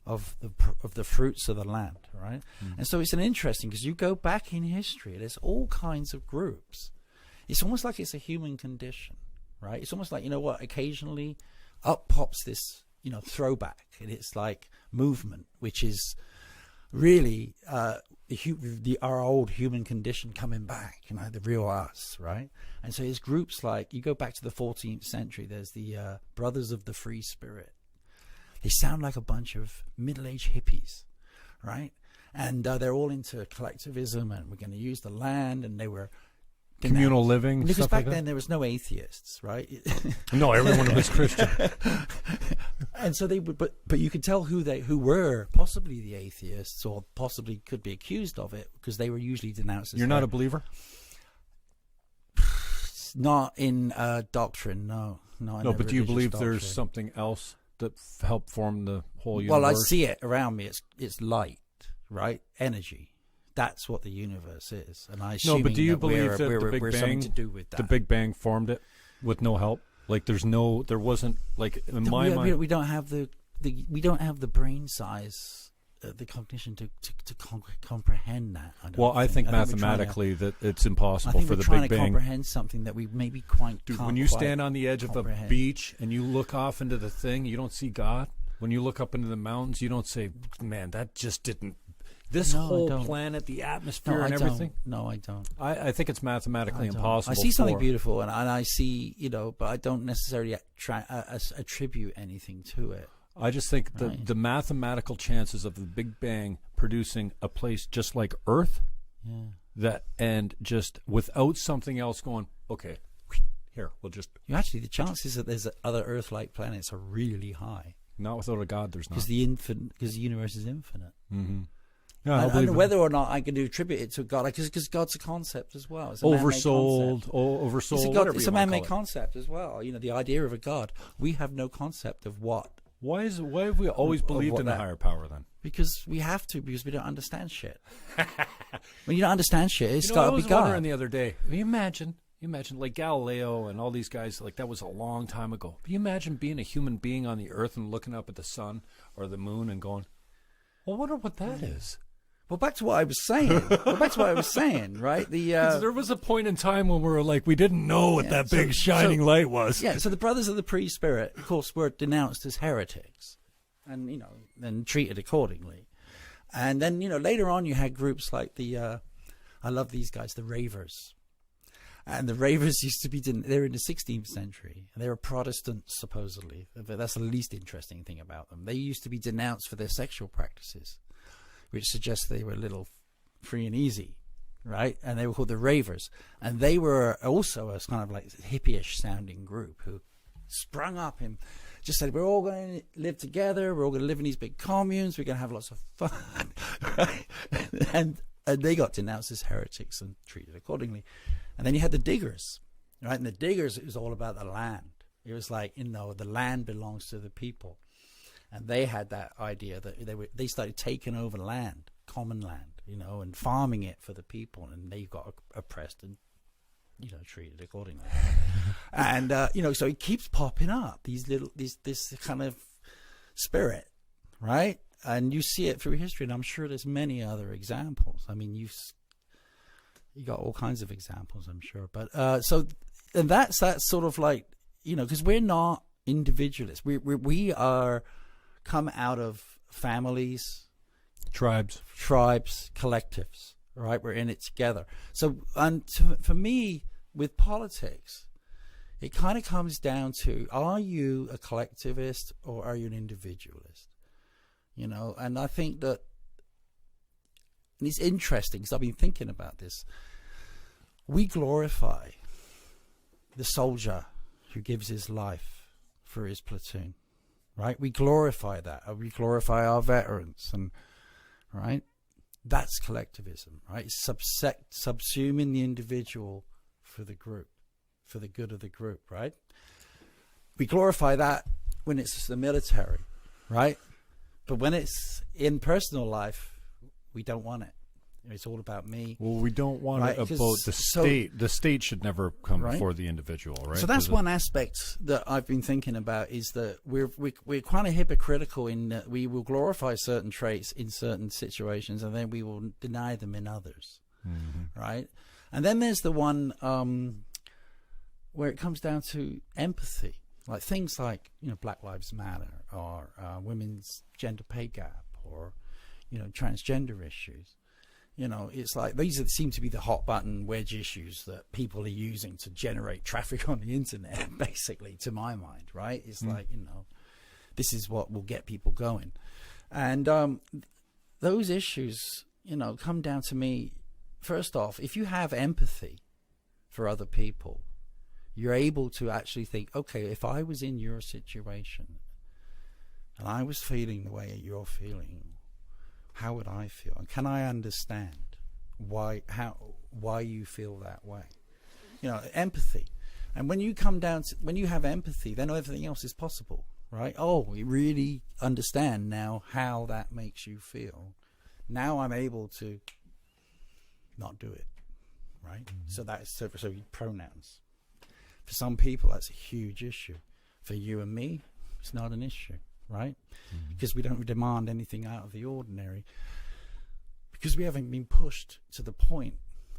of the fruits of the land, right? And so it's interesting, because you go back in history, there's all kinds of groups. It's almost like it's a human condition, right? It's almost like, occasionally up pops this, throwback, and it's like movement, which is really our old human condition coming back, the real us, right? And so there's groups like, you go back to the 14th century, there's the Brothers of the Free Spirit. They sound like a bunch of middle-aged hippies, right? And they're all into collectivism, and we're going to use the land, and they were communal living, because stuff back like then there was no atheists, right? No, everyone was Christian. And so they would, but you could tell who were possibly the atheists, or possibly could be accused of it, because they were usually denounced as You're not a believer? Not in doctrine, no. No, but do you believe there's something else that helped form the whole universe? Well, I see it around me. It's light, right? Energy. That's what the universe is, and I assume. No, but do you believe that the Big Bang, to do with that. The Big Bang formed it with no help? Like, there wasn't, like, in my mind. We don't have the brain size, the cognition to comprehend that. I think mathematically that it's impossible for the Big Bang. I think we're trying to comprehend something that we maybe can't. Dude, when you stand on the edge of a beach and you look off into the thing, you don't see God. When you look up into the mountains, you don't say, "Man, that just didn't." This No, I whole don't. planet, the atmosphere, No, and I everything. don't. No, I don't. I think it's mathematically impossible. I see something for- beautiful, and I see, but I don't necessarily attribute anything to it. I just think Right. the mathematical chances of the Big Bang producing a place just like Earth, and just without something else going, okay, here, we'll just... The chances that there's other Earth-like planets are really high. Not without a God, there's not. Because the universe is infinite. Mm-hmm. Yeah, and whether or not I can attribute it to God, because God's a concept as well. It's a man-made oversold, concept. It's a man-made concept. concept as well. The idea of a God. We have no concept of what. Why have we always believed in a higher power then? Because we have to, because we don't understand shit. When you don't understand shit, it's I got to be was God. wondering the other day. Can you imagine like Galileo and all these guys, like that was a long time ago. Can you imagine being a human being on the Earth and looking up at the sun or the moon and going, well, I wonder what that is? Well, back to what I was saying. Right? There was a point in time when we were like, we didn't know what that big shining light was. Yeah, so the brothers of the pre-spirit, of course, were denounced as heretics and, then treated accordingly. And then, later on you had groups like I love these guys, the Ravers. And the Ravers used to be, they're in the 16th century. And they were Protestants, supposedly. But that's the least interesting thing about them. They used to be denounced for their sexual practices, which suggests they were a little free and easy, right? And they were called the Ravers. And they were also a kind of like hippie-ish sounding group who sprung up and just said, we're all going to live together. We're all going to live in these big communes. We're going to have lots of fun, right? And they got denounced as heretics and treated accordingly. And then you had the Diggers, right? And the Diggers, it was all about the land. It was like, the land belongs to the people. And they had that idea that they started taking over land, common land, and farming it for the people. And they got oppressed and, treated accordingly. And, so it keeps popping up, this kind of spirit, right? And you see it through history. And I'm sure there's many other examples. I mean, you got all kinds of examples, I'm sure. But and that's sort of like, because we're not individualists. We are come out of families, tribes, collectives, right? We're in it together. So, for me, with politics, it kind of comes down to, are you a collectivist or are you an individualist? And I think that, and it's interesting because I've been thinking about this. We glorify the soldier who gives his life for his platoon, right? We glorify that. We glorify our veterans, and right? That's collectivism, right? It's subsuming the individual for the group, for the good of the group, right? We glorify that when it's the military, right? But when it's in personal life, we don't want it. It's all about me. Well, we don't want it about the state. The state should never come before the individual, right? So that's one aspect that I've been thinking about, is that we're kind of hypocritical in that we will glorify certain traits in certain situations and then we will deny them in others, right? And then there's the one where it comes down to empathy, like things like Black Lives Matter or women's gender pay gap or transgender issues. It's like these seem to be the hot button wedge issues that people are using to generate traffic on the internet, basically, to my mind, right? It's like, this is what will get people going. And those issues, come down to me, first off, if you have empathy for other people, you're able to actually think, okay, if I was in your situation and I was feeling the way you're feeling, how would I feel? And can I understand why you feel that way? Empathy. And when you when you have empathy, then everything else is possible, right? Oh, we really understand now how that makes you feel. Now I'm able to not do it, right? So so pronouns. For some people, that's a huge issue. For you and me, it's not an issue. Right? Because we don't demand anything out of the ordinary, because we haven't been pushed to the point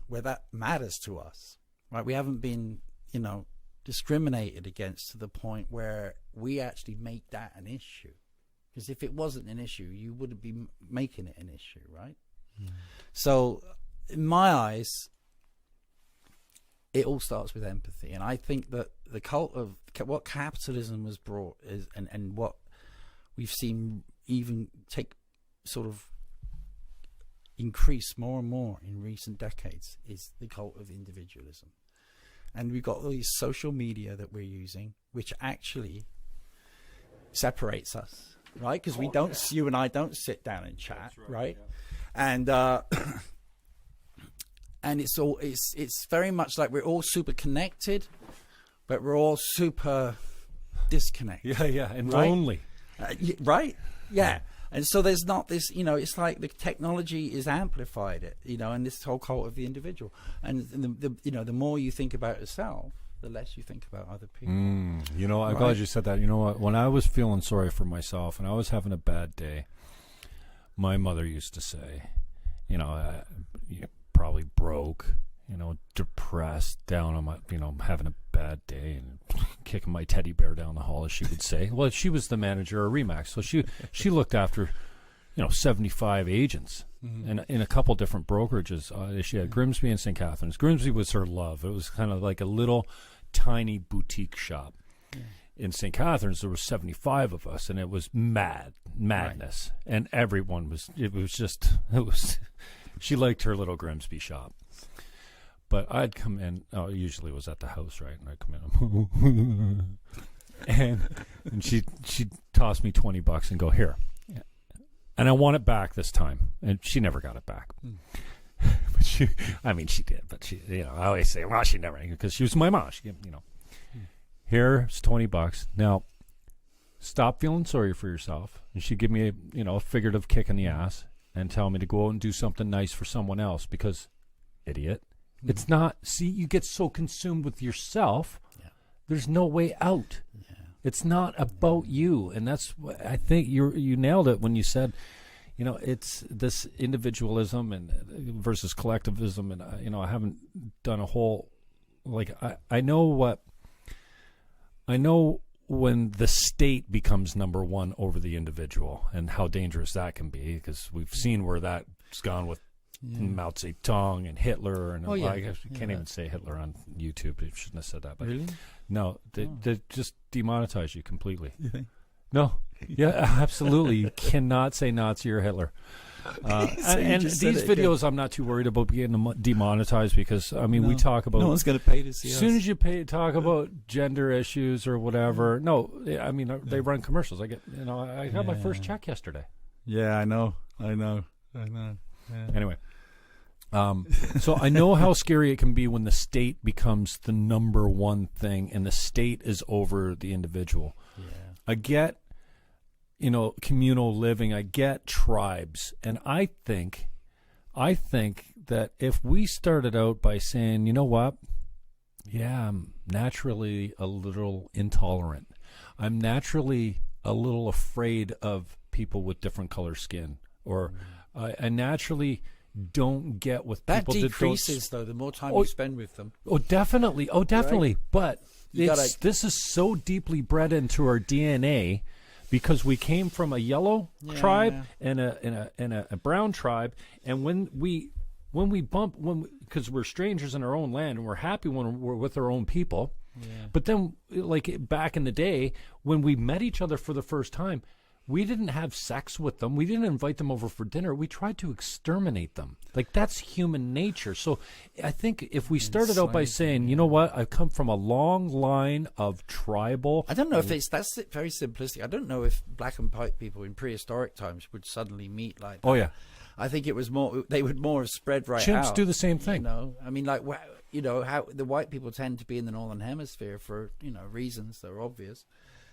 where that matters to us, right? We haven't been, discriminated against to the point where we actually make that an issue. Because if it wasn't an issue, you wouldn't be making it an issue, right? So, in my eyes, it all starts with empathy. And I think that the cult of what capitalism has brought is, and what we've seen even take sort of increase more and more in recent decades, is the cult of individualism. And we've got all these social media that we're using, which actually separates us, right? Because you and I don't sit down and chat, right? Yeah. And it's very much like we're all super connected, but we're all super disconnected. Yeah, and right? lonely. Right? Yeah. And so there's not this, it's like the technology is amplified it, and this whole cult of the individual. And the more you think about yourself, the less you think about other people. I'm glad you said that. You know what? When I was feeling sorry for myself and I was having a bad day, my mother used to say, you're probably broke, depressed, down on my, having a bad day and kicking my teddy bear down the hall, as she would say. Well, she was the manager of Remax, so she looked after, 75 agents and in a couple different brokerages. She had Grimsby and St. Catharines. Grimsby was her love. It was kind of like a little tiny boutique shop. In St. Catharines, there were 75 of us, and it was madness, right. And everyone was. She liked her little Grimsby shop. But I'd come in, usually it was at the house, right? And I'd come in, and she'd toss me $20 and go, here. And I want it back this time. And she never got it back. But she did. But she, I always say, well, she never, because she was my mom. She, here's $20. Now, stop feeling sorry for yourself. And she'd give me a figurative kick in the ass and tell me to go out and do something nice for someone else because, idiot. It's not, you get so consumed with yourself, there's no way out. Yeah. It's not about you. And that's what I think you nailed it when you said, it's this individualism and versus collectivism. And, I haven't done a whole, I know when the state becomes number one over the individual and how dangerous that can be, because we've seen where that's gone with Mao Zedong and Hitler, and I can't even say Hitler on YouTube. I shouldn't have said that. But really? No, they just demonetize you completely. You think? No. Yeah, absolutely. You cannot say Nazi or Hitler. And these videos, I'm not too worried about getting demonetized because, we talk about... No one's going to pay to see us. As soon as you talk about gender issues or whatever... No, they run commercials. I got my first check yesterday. Yeah, I know. Yeah. Anyway, so I know how scary it can be when the state becomes the number one thing and the state is over the individual. Yeah. I get, communal living. I get tribes. And I think that if we started out by saying, you know what? Yeah, I'm naturally a little intolerant. I'm naturally a little afraid of people with different color skin, or I naturally don't get with people. That decreases, though, the more time you spend with them. Oh, definitely. Right? But this is so deeply bred into our DNA because we came from a yellow tribe and a brown tribe, and when we because we're strangers in our own land and we're happy when we're with our own people. Yeah. But then, back in the day, when we met each other for the first time, we didn't have sex with them. We didn't invite them over for dinner. We tried to exterminate them. That's human nature. So I think if we started out by saying, you know what, I come from a long line of tribal... I don't know if that's very simplistic. I don't know if black and white people in prehistoric times would suddenly meet like that. Oh, yeah. I think it was more, they would more have spread right Chimps out. Chimps do the same thing. How the white people tend to be in the northern hemisphere for, reasons that are obvious.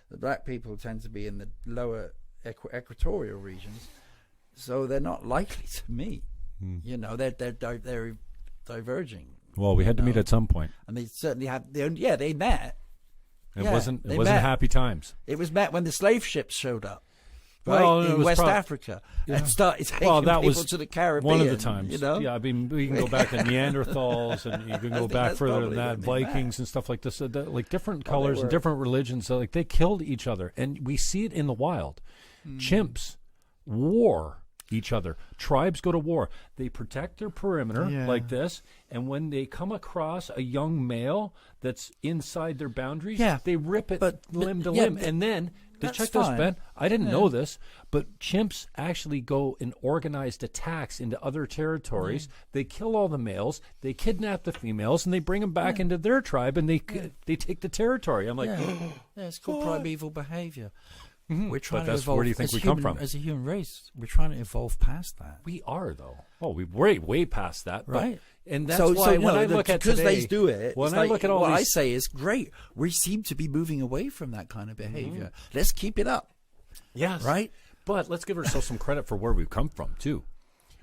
The black people tend to be in the lower equatorial regions, so they're not likely to meet. They're diverging. Well, we had to meet at some point, and they certainly had. They met. It wasn't happy times. It was met when the slave ships showed up. Well, in West Africa, and started taking people to the Caribbean. One of the times, Yeah, we can go back to Neanderthals, and you can go back further than that, Vikings and stuff like this. Different colors and different religions. So, they killed each other, and we see it in the wild. Chimps, war, each other. Tribes go to war. They protect their perimeter like this, and when they come across a young male that's inside their boundaries, they rip it limb to limb. And then, check this, Ben, I didn't know this, but chimps actually go in organized attacks into other territories. They kill all the males, they kidnap the females, and they bring them back into their tribe, and they take the territory. I'm like, it's called primeval behavior. We're trying to evolve. Where do you think we come from? As a human race, we're trying to evolve past that. We are, though. Oh, we're way past that. Right. And that's why when I look at because today, they do it, when I look at all what these, I say is great. We seem to be moving away from that kind of behavior. Let's keep it up. Yes. Right. But let's give ourselves some credit for where we've come from, too.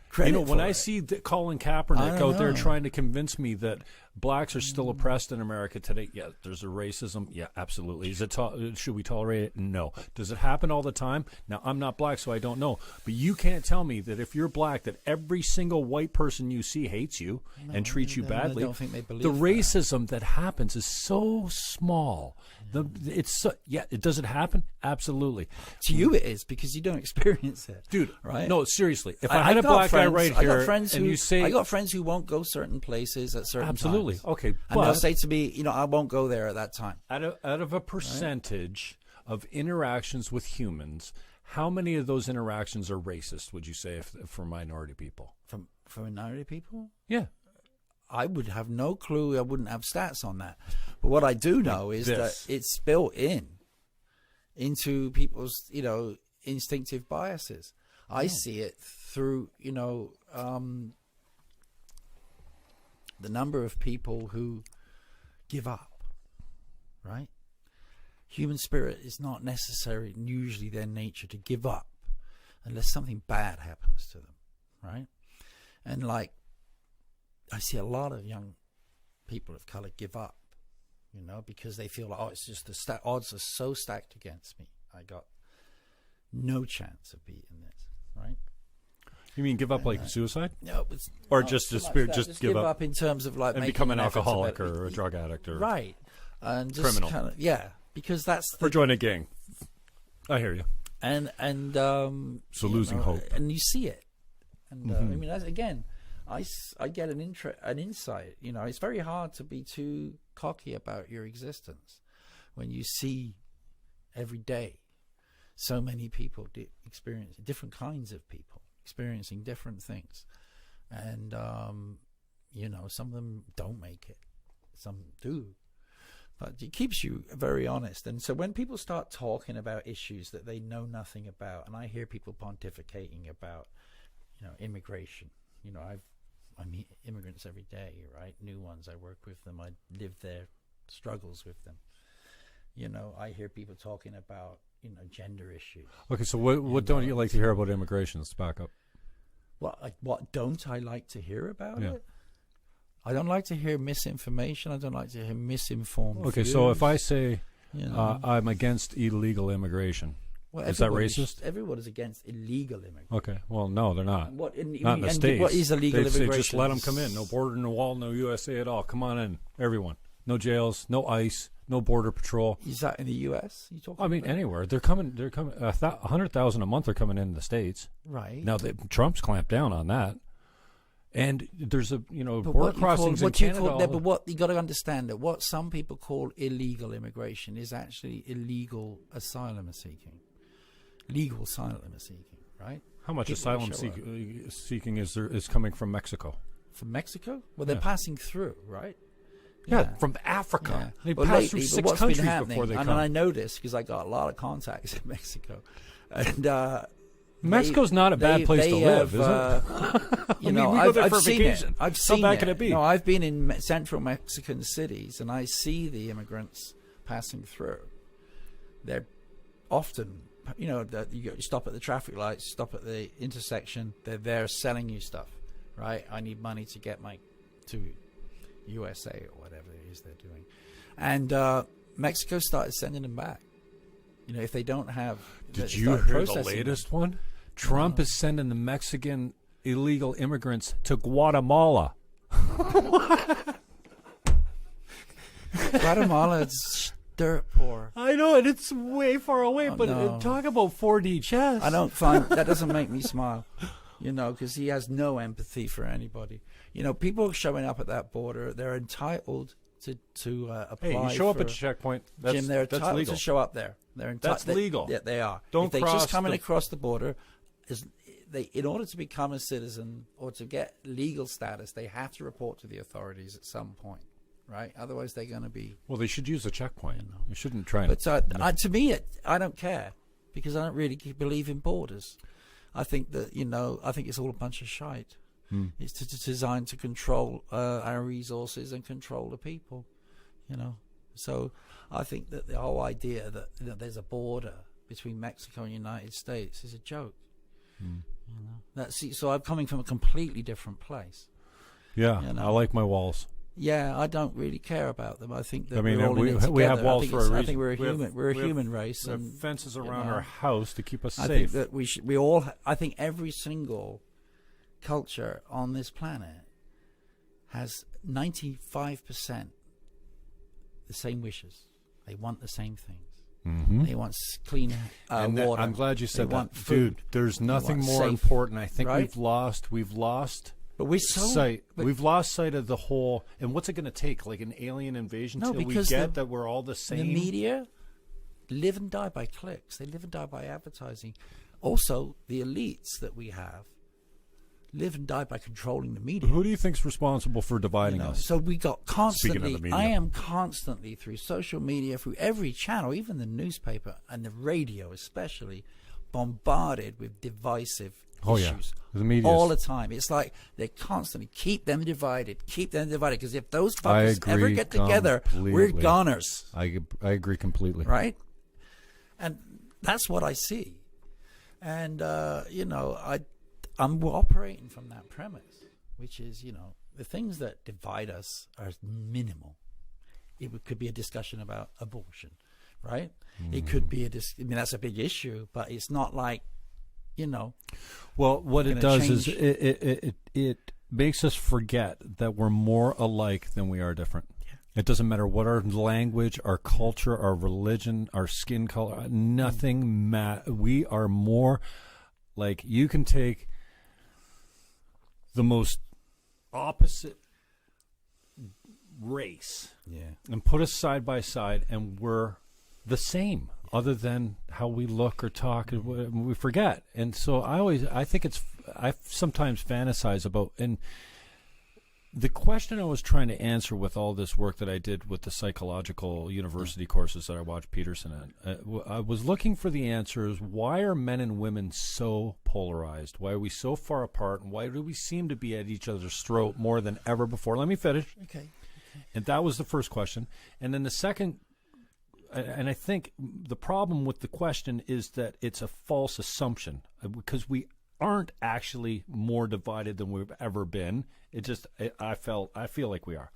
Credit when I see Colin Kaepernick out there trying to convince me that blacks are still oppressed in America today, there's a racism. Yeah, absolutely. Is it should we tolerate it? No. Does it happen all the time? Now, I'm not black, so I don't know. But you can't tell me that if you're black, that every single white person you see hates you and treats you badly. I don't think they believe the racism that happens is so small. It does it happen? Absolutely. To you it is, because you don't experience it. Dude, right? No, seriously. If I had a black guy right here, I got friends who won't go certain places at certain absolutely. times. Okay, and they'll say to me, I won't go there at that time. Out of a percentage of interactions with humans, how many of those interactions are racist, would you say, for minority people? For minority people? Yeah. I would have no clue. I wouldn't have stats on that. But what I do know is that it's built into people's, instinctive biases. I see it through, the number of people who give up, right? Human spirit is not necessarily usually their nature to give up unless something bad happens to them, right? And I see a lot of young people of color give up, because they feel like, it's just the odds are so stacked against me. I got no chance of beating this, right? You mean give up like suicide? No, or just give up in terms of and become an alcoholic or a drug addict or right, and just criminal. Kind of, because that's or join a gang. I hear you. And so losing hope, and you see it, and I mean, again, I get an insight. It's very hard to be too cocky about your existence when you see every day so many people experience different kinds of people experiencing different things, and some of them don't make it, some do, but it keeps you very honest. And so when people start talking about issues that they know nothing about, and I hear people pontificating about immigration, I meet immigrants every day, right? New ones. I work with them. I live their struggles with them. I hear people talking about, gender issues. Okay, so what don't you like to hear about immigration? Let's back up. What don't I like to hear about it? I don't like to hear misinformation. I don't like to hear misinformed views. So if I say I'm against illegal immigration, is that racist? Everyone is against illegal immigration. Okay. Well, no, they're not. Not in the States. What is illegal immigration? They just let them come in. No border, no wall, no USA at all. Come on in, everyone. No jails, no ICE, no border patrol. Is that in the U.S.? You talking? I mean, anywhere. They're coming. 100,000 a month are coming in the States. Right. Now, Trump's clamped down on that. And there's border crossings in Canada. But what you got to understand that what some people call illegal immigration is actually illegal asylum seeking. Legal asylum seeking, right? How much asylum seeking is coming from Mexico? From Mexico? Well, they're passing through, right? Yeah, from Africa. Yeah. They pass through 6 countries before they come. And I know this because I got a lot of contacts in Mexico. And Mexico's not a bad place to live, is it? I've seen vacation. How bad can it be? No, I've been in central Mexican cities, and I see the immigrants passing through. They're often... you stop at the traffic lights, stop at the intersection. They're there selling you stuff, right? I need money to get to USA or whatever it is they're doing. And Mexico started sending them back. If they don't have... Did you hear the latest one? Trump is sending the Mexican illegal immigrants to Guatemala. Guatemala's dirt poor. I know, and it's way far away, but no. talk about 4D chess. I don't find that doesn't make me smile, because he has no empathy for anybody. People showing up at that border, they're entitled to apply. Hey, you show up at a checkpoint. Jim, they're entitled legal. to show up there. They're entitled. That's legal. Yeah, they are. Don't if they cross just coming across the border, in order to become a citizen or to get legal status, they have to report to the authorities at some point, right? Otherwise, they're going to be. Well, they should use a checkpoint. You shouldn't try. But to me, I don't care because I don't really believe in borders. I think that I think it's all a bunch of shite. It's designed to control our resources and control the people, So I think that the whole idea that there's a border between Mexico and the United States is a joke. So I'm coming from a completely different place. Yeah, I like my walls. Yeah, I don't really care about them. I think that we have walls for a reason. I think we're a human. We're a human race. We have fences around our house to keep us I safe. think that I think every single culture on this planet has 95% the same wishes. They want the same things. Mm-hmm. They want clean water. I'm glad you said that, food. dude. There's nothing more safe, important. I think right? we've lost. But we're sight. We've lost sight of the whole. And what's it going to take? Like an alien invasion till we get that we're all the same. The media live and die by clicks. They live and die by advertising. Also, the elites that we have live and die by controlling the media. Who do you think's responsible for dividing us? So we got constantly. Speaking of the media. I am constantly through social media, through every channel, even the newspaper and the radio, especially, bombarded with divisive issues. The media all the time. It's like they constantly keep them divided, because if those fuckers ever get together, we're goners. I agree completely. Right? And that's what I see. And I'm operating from that premise, which is, the things that divide us are minimal. Could be a discussion about abortion, right? It could be that's a big issue, but it's not like, Well, what it does is it makes us forget that we're more alike than we are different. Yeah. It doesn't matter what our language, our culture, our religion, our skin color, nothing matters. We are more like, you can take the most opposite race and put us side by side, and we're the same, other than how we look or talk, and we forget. And so I sometimes fantasize about, and the question I was trying to answer with all this work that I did with the psychological university courses that I watched Peterson at, I was looking for the answers. Why are men and women so polarized? Why are we so far apart? And why do we seem to be at each other's throat more than ever before? Let me finish. Okay. And that was the first question. And then the second, and I think the problem with the question is that it's a false assumption, because we aren't actually more divided than we've ever been. I feel like we are.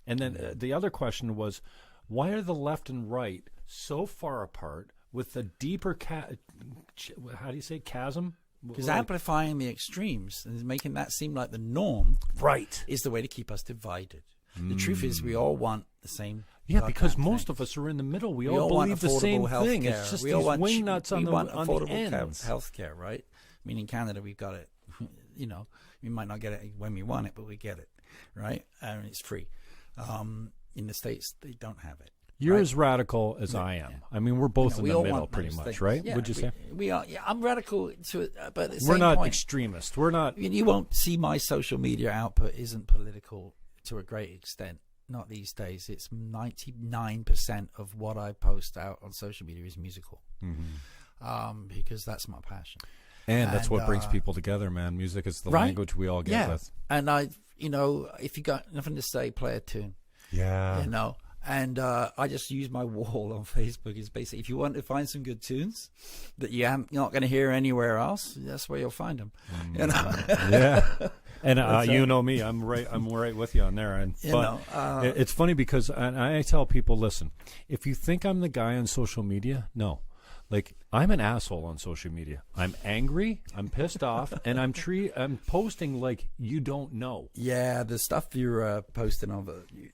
And then the other question was, why are the left and right so far apart with the deeper how do you say chasm? Because amplifying the extremes and making that seem like the norm, right, is the way to keep us divided. The truth is, we all want the same. Yeah, because most of us are in the middle. We all believe the same thing. It's just these wing nuts on the ends. Healthcare, right? I mean, in Canada, we've got it. We might not get it when we want it, but we get it, right? And it's free. In the States, they don't have it. You're as radical as I am. Yeah. I mean, we're both in the middle, pretty much, right? Yeah, would you say? We are. Yeah, I'm radical to it, but at the we're same not point, extremists. We're not. You won't see my social media output isn't political to a great extent. Not these days. It's 99% of what I post out on social media is musical, because that's my passion. And that's what brings people together, man. Music is the language we all get with. And if you got nothing to say, play a tune. Yeah. And I just use my wall on Facebook. Is basically, if you want to find some good tunes that you're not going to hear anywhere else, that's where you'll find them. Yeah. And you know me, I'm right with you on there. And it's funny because I tell people, listen, if you think I'm the guy on social media, no. Like, I'm an asshole on social media. I'm angry, I'm pissed off, and I'm posting like you don't know. Yeah, the stuff you're posting on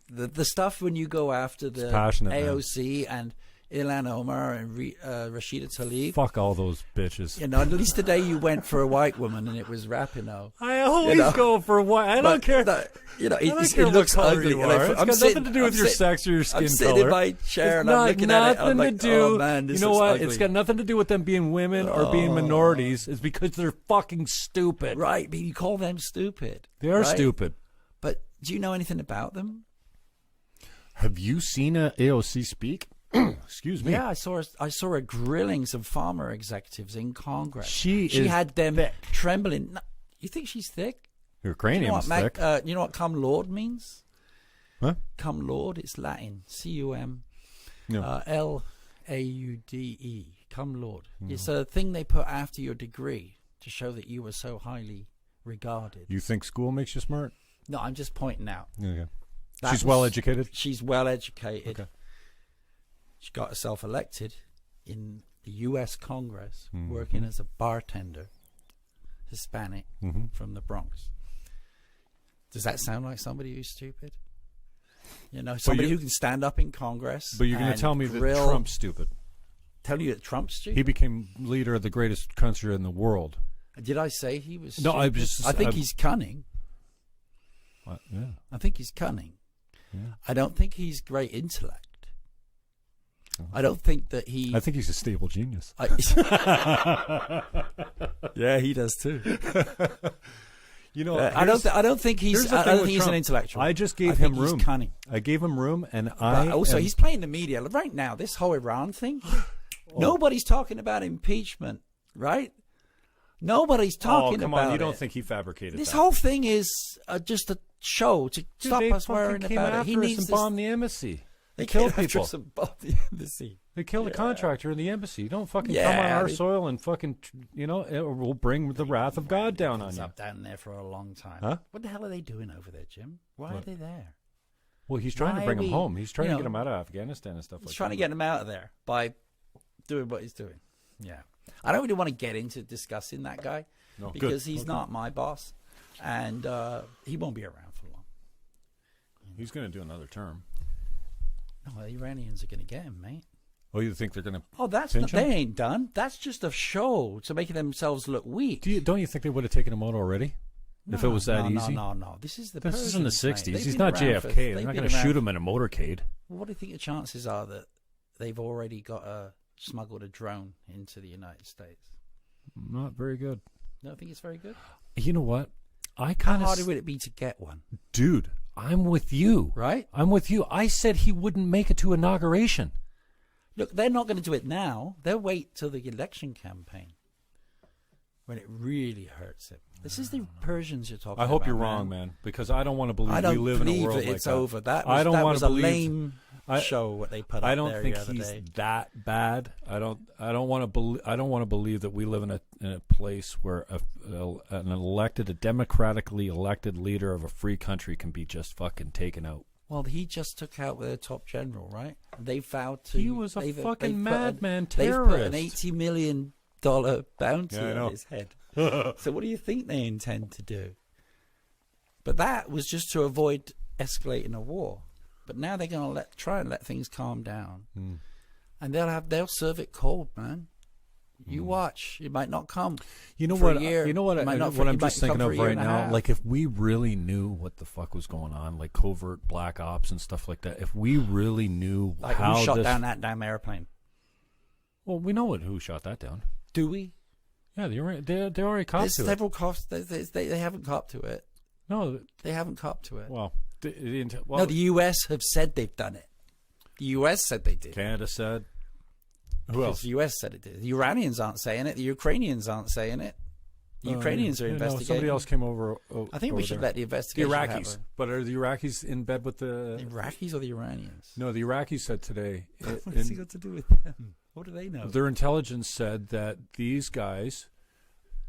the stuff when you go after the AOC and Ilhan Omar and Rashida Tlaib. Fuck all those bitches. You know, at least today you went for a white woman and it was Rapinoe. I always go for white. I don't care. You know, it looks ugly. You are. It's got nothing to do with your sex or your skin color. I'm sitting in my chair and I'm looking at it. I'm like, oh man, this you know what? ugly. It's got nothing to do with them being women or being minorities. It's because they're fucking stupid. Right, but you call them stupid. They are stupid. But do you know anything about them? Have you seen a AOC speak? Excuse me. Yeah, I saw her grilling some farmer executives in Congress. She had them thick. trembling. No, you think she's thick? Her cranium's thick. You know what "cum laude" means? Huh? Cum laude. It's Latin. C-U-M L-A-U-D-E. Cum laude. No. It's a thing they put after your degree to show that you were so highly regarded. You think school makes you smart? No, I'm just pointing out. Okay. She's well educated. She's well educated. Okay. She got herself elected in the U.S. Congress, working as a bartender, Hispanic from the Bronx. Does that sound like somebody who's stupid? You know, somebody who can stand up in Congress. But you're going to tell me that Trump's stupid. Tell you that Trump's stupid? He became leader of the greatest country in the world. Did I say he was stupid? No, I think he's cunning. Yeah. I think he's cunning. Yeah. I don't think he's great intellect. I don't think that he... I think he's a stable genius. Yeah, he does too. You know, I don't think he's an intellectual. I just gave him room. He's cunning. I gave him room, and he's playing the media right now. This whole Iran thing, nobody's talking about impeachment, right? Nobody's talking about it. Come on, you don't think he fabricated this that? whole thing is just a show to stop us worrying about it. He needs to bomb the embassy. They killed people. The embassy. They killed a contractor in the embassy. You don't fucking come on our soil and fucking, it will bring the wrath of God down on you. Up down there for a long time. Huh? What the hell are they doing over there, Jim? Why are they there? Well, he's trying to bring them home. He's trying to get them out of Afghanistan and stuff like that. He's trying to get them out of there by doing what he's doing. Yeah. I don't really want to get into discussing that guy because he's not my boss, and he won't be around for long. He's going to do another term. No, the Iranians are going to get him, mate. Oh, you think they're going to? Oh, they ain't done. That's just a show to make themselves look weak. Don't you think they would have taken him out already? If it was that easy? No. This is the in the 60s. He's not JFK. They're not going to shoot him in a motorcade. Well, what do you think the chances are that they've already smuggled a drone into the United States? Not very good. You don't think it's very good? You know what? How hard would it be to get one? Dude, I'm with you. Right? I'm with you. I said he wouldn't make it to inauguration. Look, they're not going to do it now. They'll wait till the election campaign when it really hurts him. This is the Persians you're talking about. I hope you're wrong, man, because I don't want to believe we live in a world like that. It's over. That was a lame show what they put up there the other day. I don't think he's that bad. I don't want to believe that we live in a place where a democratically elected leader of a free country can be just fucking taken out. Well, he just took out their top general, right? They vowed to. He was a fucking madman terrorist. They've put an $80 million bounty on his head. So what do you think they intend to do? But that was just to avoid escalating a war. But now they're going to try and let things calm down, and they'll serve it cold, man. You watch; it might not come. You know for what? A year. You know what? What I'm just thinking of right now. Like, if we really knew what the fuck was going on, like covert black ops and stuff like that. If we really knew how who shot down that damn airplane. Well, we know who shot that down. Do we? Yeah, they already copped to it. There's several cops. They haven't copped to it. No, they haven't copped to it. Well, no, the U.S. have said they've done it. The U.S. said they did. Canada said. Who else? The U.S. said it did. The Iranians aren't saying it. The Ukrainians aren't saying it. The Ukrainians are investigating. Somebody else came over. I think we should let the investigation happen. The Iraqis. But are the Iraqis in bed with the Iraqis or the Iranians? No, the Iraqis said today. What has it got to do with them? What do they know? Their intelligence said that these guys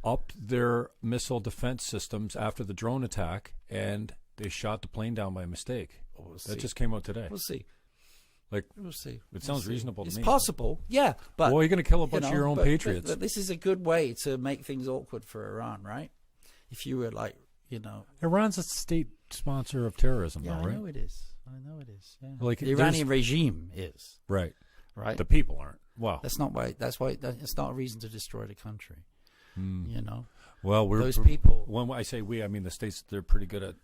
upped their missile defense systems after the drone attack, and they shot the plane down by mistake. We'll that just came out today. We'll see. Like, we'll see. it sounds reasonable to it's me. It's possible, yeah. But well, you're going to kill a bunch of your own patriots. But this is a good way to make things awkward for Iran, right? If you were like, Iran's a state sponsor of terrorism, yeah, though, right? I know it is. Yeah. Like, the Iranian regime is right. Right. The people aren't. Well, that's not why. That's why it's not a reason to destroy the country. Well, those people. When I say we, I mean the states. They're pretty good at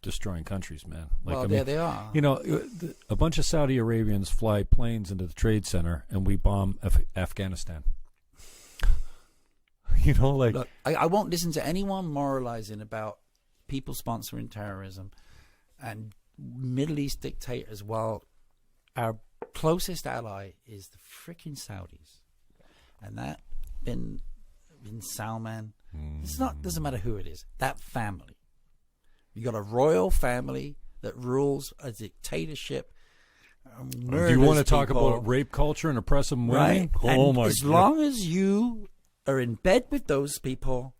destroying countries, man. Like, there they are. A bunch of Saudi Arabians fly planes into the Trade Center, and we bomb Afghanistan. Look, I won't listen to anyone moralizing about people sponsoring terrorism and Middle East dictators while our closest ally is the freaking Saudis, and that bin Salman. It's not. Doesn't matter who it is. That family. You got a royal family that rules a dictatorship. Do you want to talk about rape culture and oppressive women? Right. Oh my! As long as you are in bed with those people,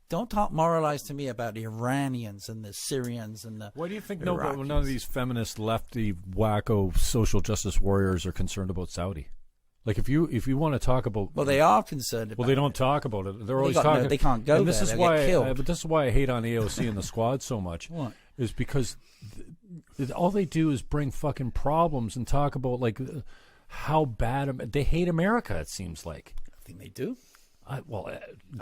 don't moralize to me about the Iranians and the Syrians and the. Why do you think Iraqis. none of these feminist, lefty, wacko social justice warriors are concerned about Saudi? Like, if you want to talk about, well, they are concerned about. Well, they don't talk about it. They're always talking. No, they can't go and this there. is They'll why. get killed. But this is why I hate on AOC and the squad so much. What? Is because all they do is bring fucking problems and talk about how bad they hate America. It seems like. I think they do. I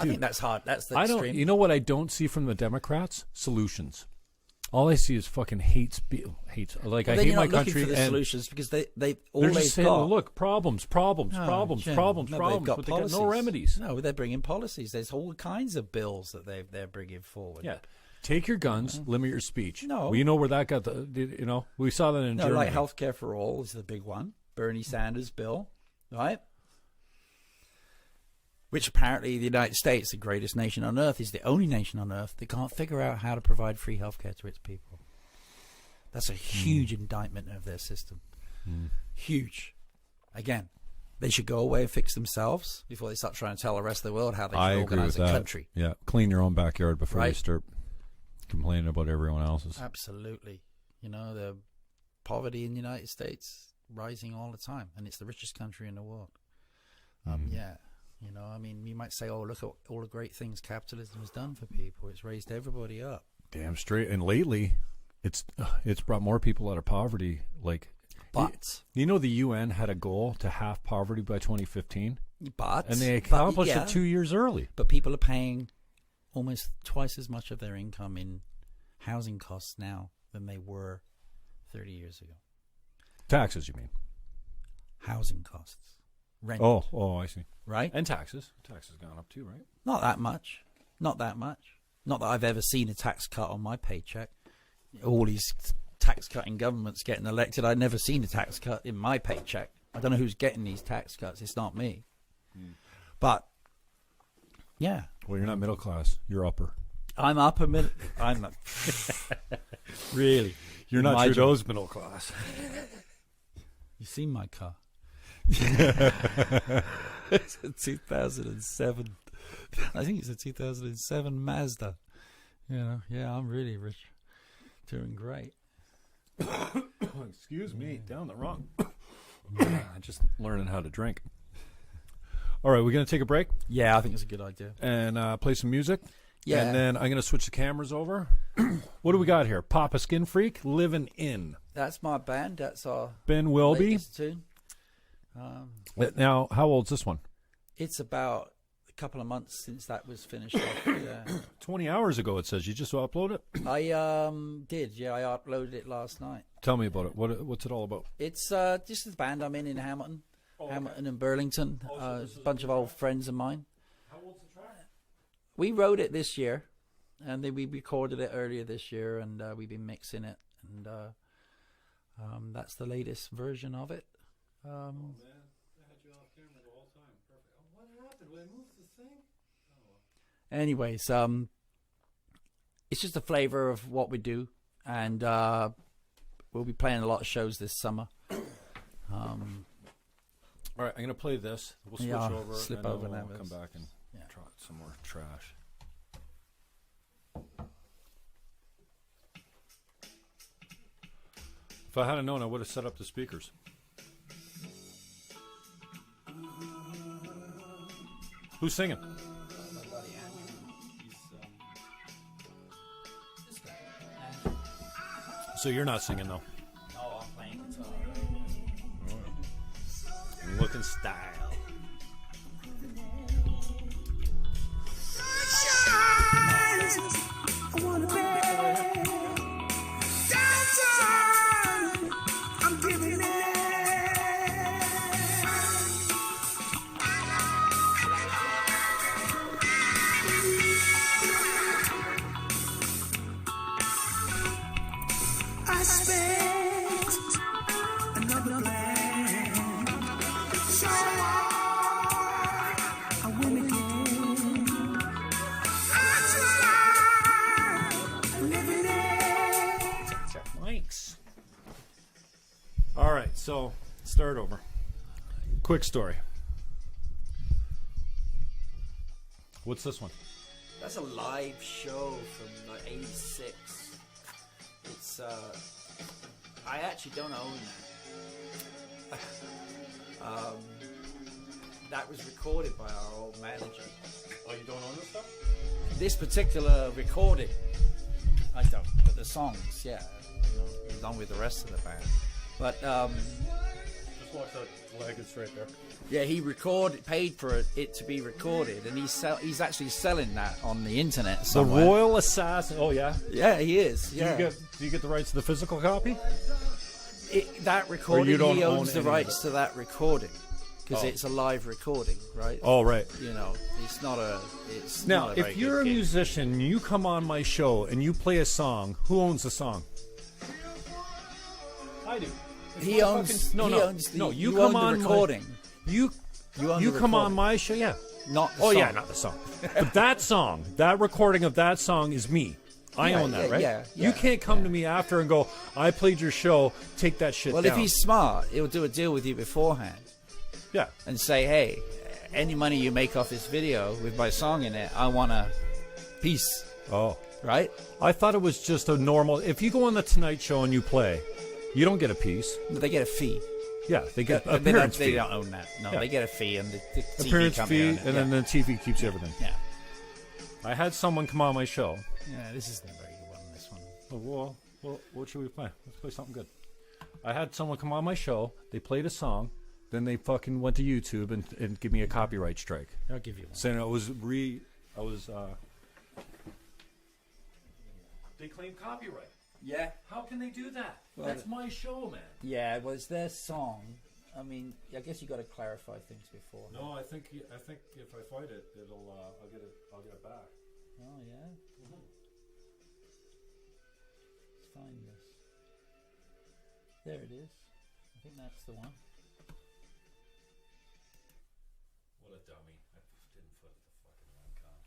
think that's hard. That's the extreme. extreme. You know what I don't see from the Democrats? Solutions. All I see is fucking hates. Like, I hate my country. For the and solutions because they're just saying, got. look, problems. Jim, But they got no remedies. No, they're bringing policies. There's all kinds of bills that they're bringing forward. Yeah. Take your guns, limit your speech. No. Well, you know where that got we saw that in Germany. Like healthcare for all is the big one. Bernie Sanders' bill, right? Which apparently the United States, the greatest nation on earth, is the only nation on earth that can't figure out how to provide free healthcare to its people. That's a huge indictment of their system. Huge. Again, they should go away and fix themselves before they start trying to tell the rest of the world how they should organize a country. Yeah, clean your own backyard before you Right. start complaining about everyone else's. Absolutely. The poverty in the United States rising all the time, and it's the richest country in the world. Yeah. You might say, look at all the great things capitalism has done for people. It's raised everybody up. Damn straight. And lately, it's brought more people out of poverty. But the UN had a goal to halve poverty by 2015, and they accomplished it 2 years early. But people are paying almost twice as much of their income in housing costs now than they were 30 years ago. Taxes, you mean? Housing costs. Rent. Oh, I see. Right? And taxes. Taxes gone up too, right? Not that much. Not that I've ever seen a tax cut on my paycheck. All these tax cutting governments getting elected, I've never seen a tax cut in my paycheck. I don't know who's getting these tax cuts. It's not me. But, yeah. Well, you're not middle class. You're upper. I'm upper middle. I'm not. Really? You're not Trudeau's middle class. You seen my car? It's a 2007. I think it's a 2007 Mazda. Yeah, I'm really rich. Doing great. Excuse me, down the wrong. Just learning how to drink. All right, we're going to take a break. Yeah, I think it's a good idea. And play some music. Yeah. And then I'm going to switch the cameras over. What do we got here? Papa Skin Freak, Livin In. That's my band. That's our Ben Wilby. latest tune. Now, how old's this one? It's about a couple of months since that was finished off. Yeah. 20 hours ago, it says. You just upload it? I did. Yeah, I uploaded it last night. Tell me about it. What's it all about? It's just the band I'm in Hamilton. Hamilton and Burlington. A bunch of old friends of mine. How old's the track? We wrote it this year, and then we recorded it earlier this year, and we've been mixing it, and that's the latest version of it. Oh, man. I had you off camera the whole time. Perfect. Oh, what happened? Did I move the thing? Oh. Anyways, it's just a flavor of what we do, and we'll be playing a lot of shows this summer. All right, I'm going to play this. We'll switch over. Slip and over then now. we'll come back and try some more trash. If I had known, I would have set up the speakers. Who's singing? My buddy Andrew. He's this guy. Andrew. So you're not singing, though. Oh, I'm playing guitar. Looking style. I wanna be downtown. I'm giving it. I spent another plan. So I win again. I try living it. Thanks. All right, so start over. Quick story. What's this one? That's a live show from like '86. It's I actually don't own that. That was recorded by our old manager. Oh, you don't own this stuff? This particular recording, I don't. But the songs, yeah, along with the rest of the band. But Just watch that leg. It's right there. yeah, he paid for it to be recorded, and he's actually selling that on the internet The somewhere. Royal Assassin. Oh, yeah. Yeah, he is. Yeah. Do you get the rights to the physical copy? That recording, you don't he own owns the any of rights it? to that recording because Oh. it's a live recording, right? Oh, right. You know, it's not a. It's Now, not a very if you're a good gig. musician, you come on my show and you play a song, who owns the song? I do. It's he my owns. fucking- he owns the, you you come own on the recording. You You own you the come on recording. my show, yeah. Not the Oh song. yeah, not the song. But that song, that recording of that song is me. I Yeah, own that, yeah, right? yeah, You yeah, can't come to me after and go, I played your show, take that shit Well, down. if he's smart, he'll do a deal with you beforehand yeah. and say, "Hey, any money you make off this video with my song in it, I want a piece." Oh. Right? I thought it was just a normal. If you go on the Tonight Show and you play, you don't get a piece. But they get a fee. Yeah, they get They appearance they fee. don't own that. No, Yeah. they get a fee, and the TV Appearance company fee, own it. and then the TV keeps everything. yeah. I had someone come on my show. Yeah, this is the very good one. This one. Oh, well, what should we play? Let's play something good. I had someone come on my show. They played a song. Then they fucking went to YouTube and give me a copyright strike. I'll give you one. Saying they claim copyright. Yeah. How can they do that? Well, That's my show, man. Yeah, well, it's their song. I mean, I guess you got to clarify things before. No, I think if I fight it, I'll get it back. Oh yeah. Let's find this. There it is. I think that's the one. What a dummy! I didn't put the fucking link on.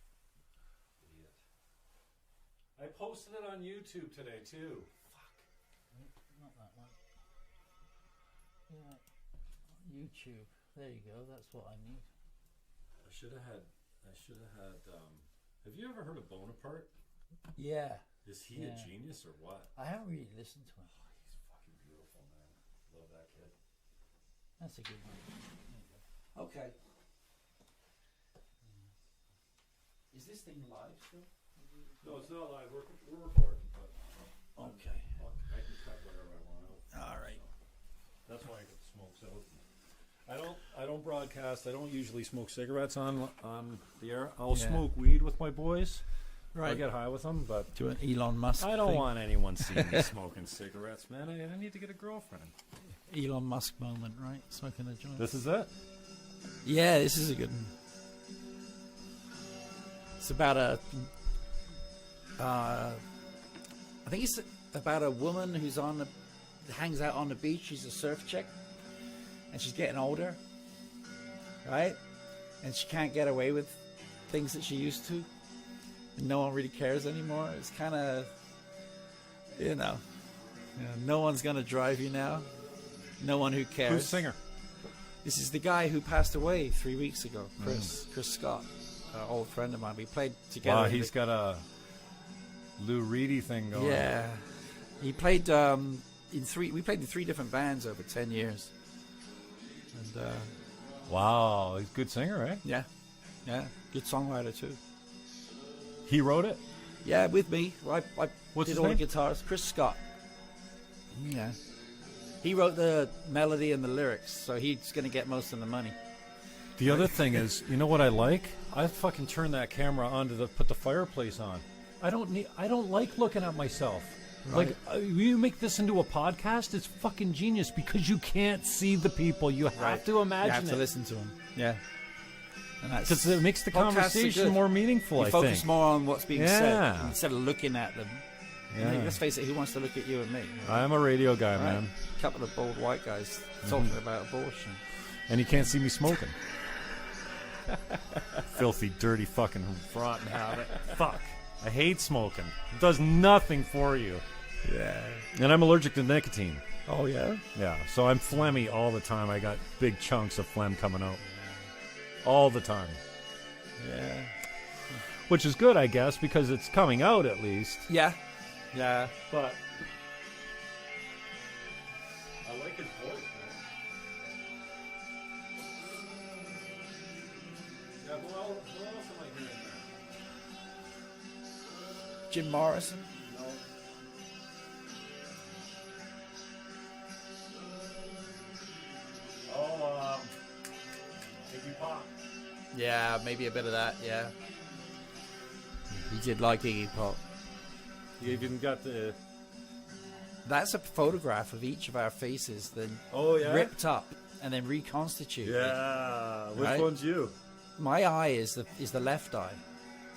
Idiot. I posted it on YouTube today too. Not that one. Yeah. YouTube. There you go. That's what I need. I should have had. Have you ever heard of Bonaparte? Yeah. Is he a genius or what? I haven't really listened to him. He's fucking beautiful, man. Love that kid. That's a good one. There you go. Okay. Is this thing live still? No, it's not live. We're recording, but Okay. I can cut whatever I want out. All right. That's why I get the smokes out. I don't broadcast. I don't usually smoke cigarettes on the air. I'll Yeah. smoke weed with my boys. I Right. get high with them, but Do an Elon Musk I don't thing. want anyone seeing me smoking cigarettes, man. I need to get a girlfriend. Elon Musk moment, right? Smoking a joint. This is it. Yeah, this is a good one. It's about I think it's about a woman who's hangs out on the beach. She's a surf chick, and she's getting older, right? And she can't get away with things that she used to. And no one really cares anymore. It's kind of, no one's gonna drive you now. No one who cares. Who's the singer? This is the guy who passed away 3 weeks ago, Chris Scott, an old friend of mine. We played together. Wow, in he's got a Lou Reedy thing going. Yeah, he played in three. We played in 3 different bands over 10 years. And Wow, he's a good singer, right? yeah, Yeah, good songwriter too. He wrote it? Yeah, with me. I What's his did all name? the guitars. Chris Scott. Yeah. He wrote the melody and the lyrics, so he's going to get most of the money. The other thing is, you know what I like? I fucking turn that camera on to put the fireplace on. I don't like looking at myself. Right. Like, you make this into a podcast, it's fucking genius because you can't see the people. You have to imagine You have to it. listen to them. Yeah. And that's Because it makes the podcasts are conversation good. more meaningful, You I focus think. more on what's being said Yeah. instead of looking at them. Yeah. I mean, let's face it, who wants to look at you and me? I'm a radio guy, Right? man. A couple of bald white guys talking about abortion. And you can't see me smoking. Filthy, dirty fucking rotten habit. Fuck. I hate smoking. It does nothing for you. Yeah. And I'm allergic to nicotine. Oh, yeah? Yeah, so I'm phlegmy all the time. I got big chunks of phlegm coming out. All the time. Yeah. Which is good, I guess, because it's coming out at least. Yeah. Yeah. But I like his voice, man. Yeah, who else am I hearing there? Jim Morrison. No. Oh, Iggy Pop. Yeah, maybe a bit of that, yeah. He did like Iggy Pop. You even got the... That's a photograph of each of our faces, then Oh, yeah? ripped up and then reconstituted. Yeah. Which Right? one's you? My eye is the left eye.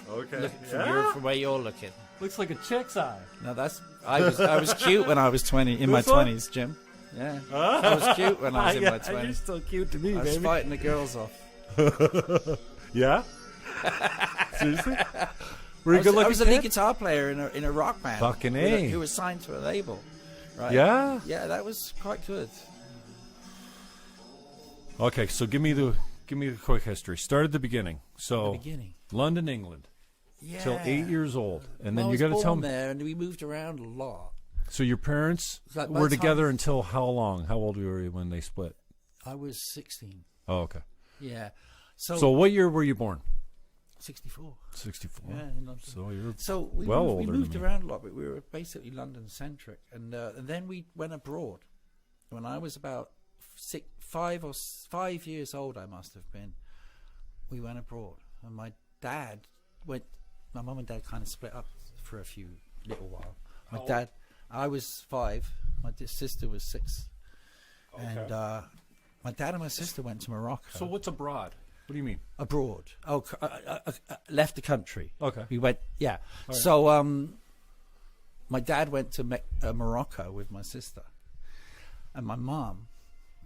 Okay. Look from where you're looking. Looks like a chick's eye. No, I was cute when I was 20 in my This one? 20s, Jim. Yeah. I was cute when I was in my 20s. You're still cute to me, I was baby. fighting the girls off. Yeah? Seriously? Were you I good looking was a lead kid? guitar player in a rock band. Fucking A. Who was signed to a label. Right? Yeah? Yeah, that was quite good. Okay, so give me the quick history. Start at the beginning. So The beginning. London, England, Yeah. till 8 years old, and then I you was got to born tell me. there, and we moved around a lot. So your parents Like, by were the time- together until how long? How old were you when they split? I was 16. Oh, okay. Yeah. So what year were you born? 64. 64. Yeah, in London. So you're So we well moved, older we moved than me. around a lot, but we were basically London centric, and then we went abroad. When I was about 5 years old, I must have been. We went abroad, and my dad went. My mum and dad kind of split up for a little while. My dad, I was 5. My sister was 6, and my dad and my sister went to Morocco. So what's abroad? What do you mean? Abroad. Oh, left the country. Okay. We went, yeah. All right. So, my dad went to Morocco with my sister, and my mom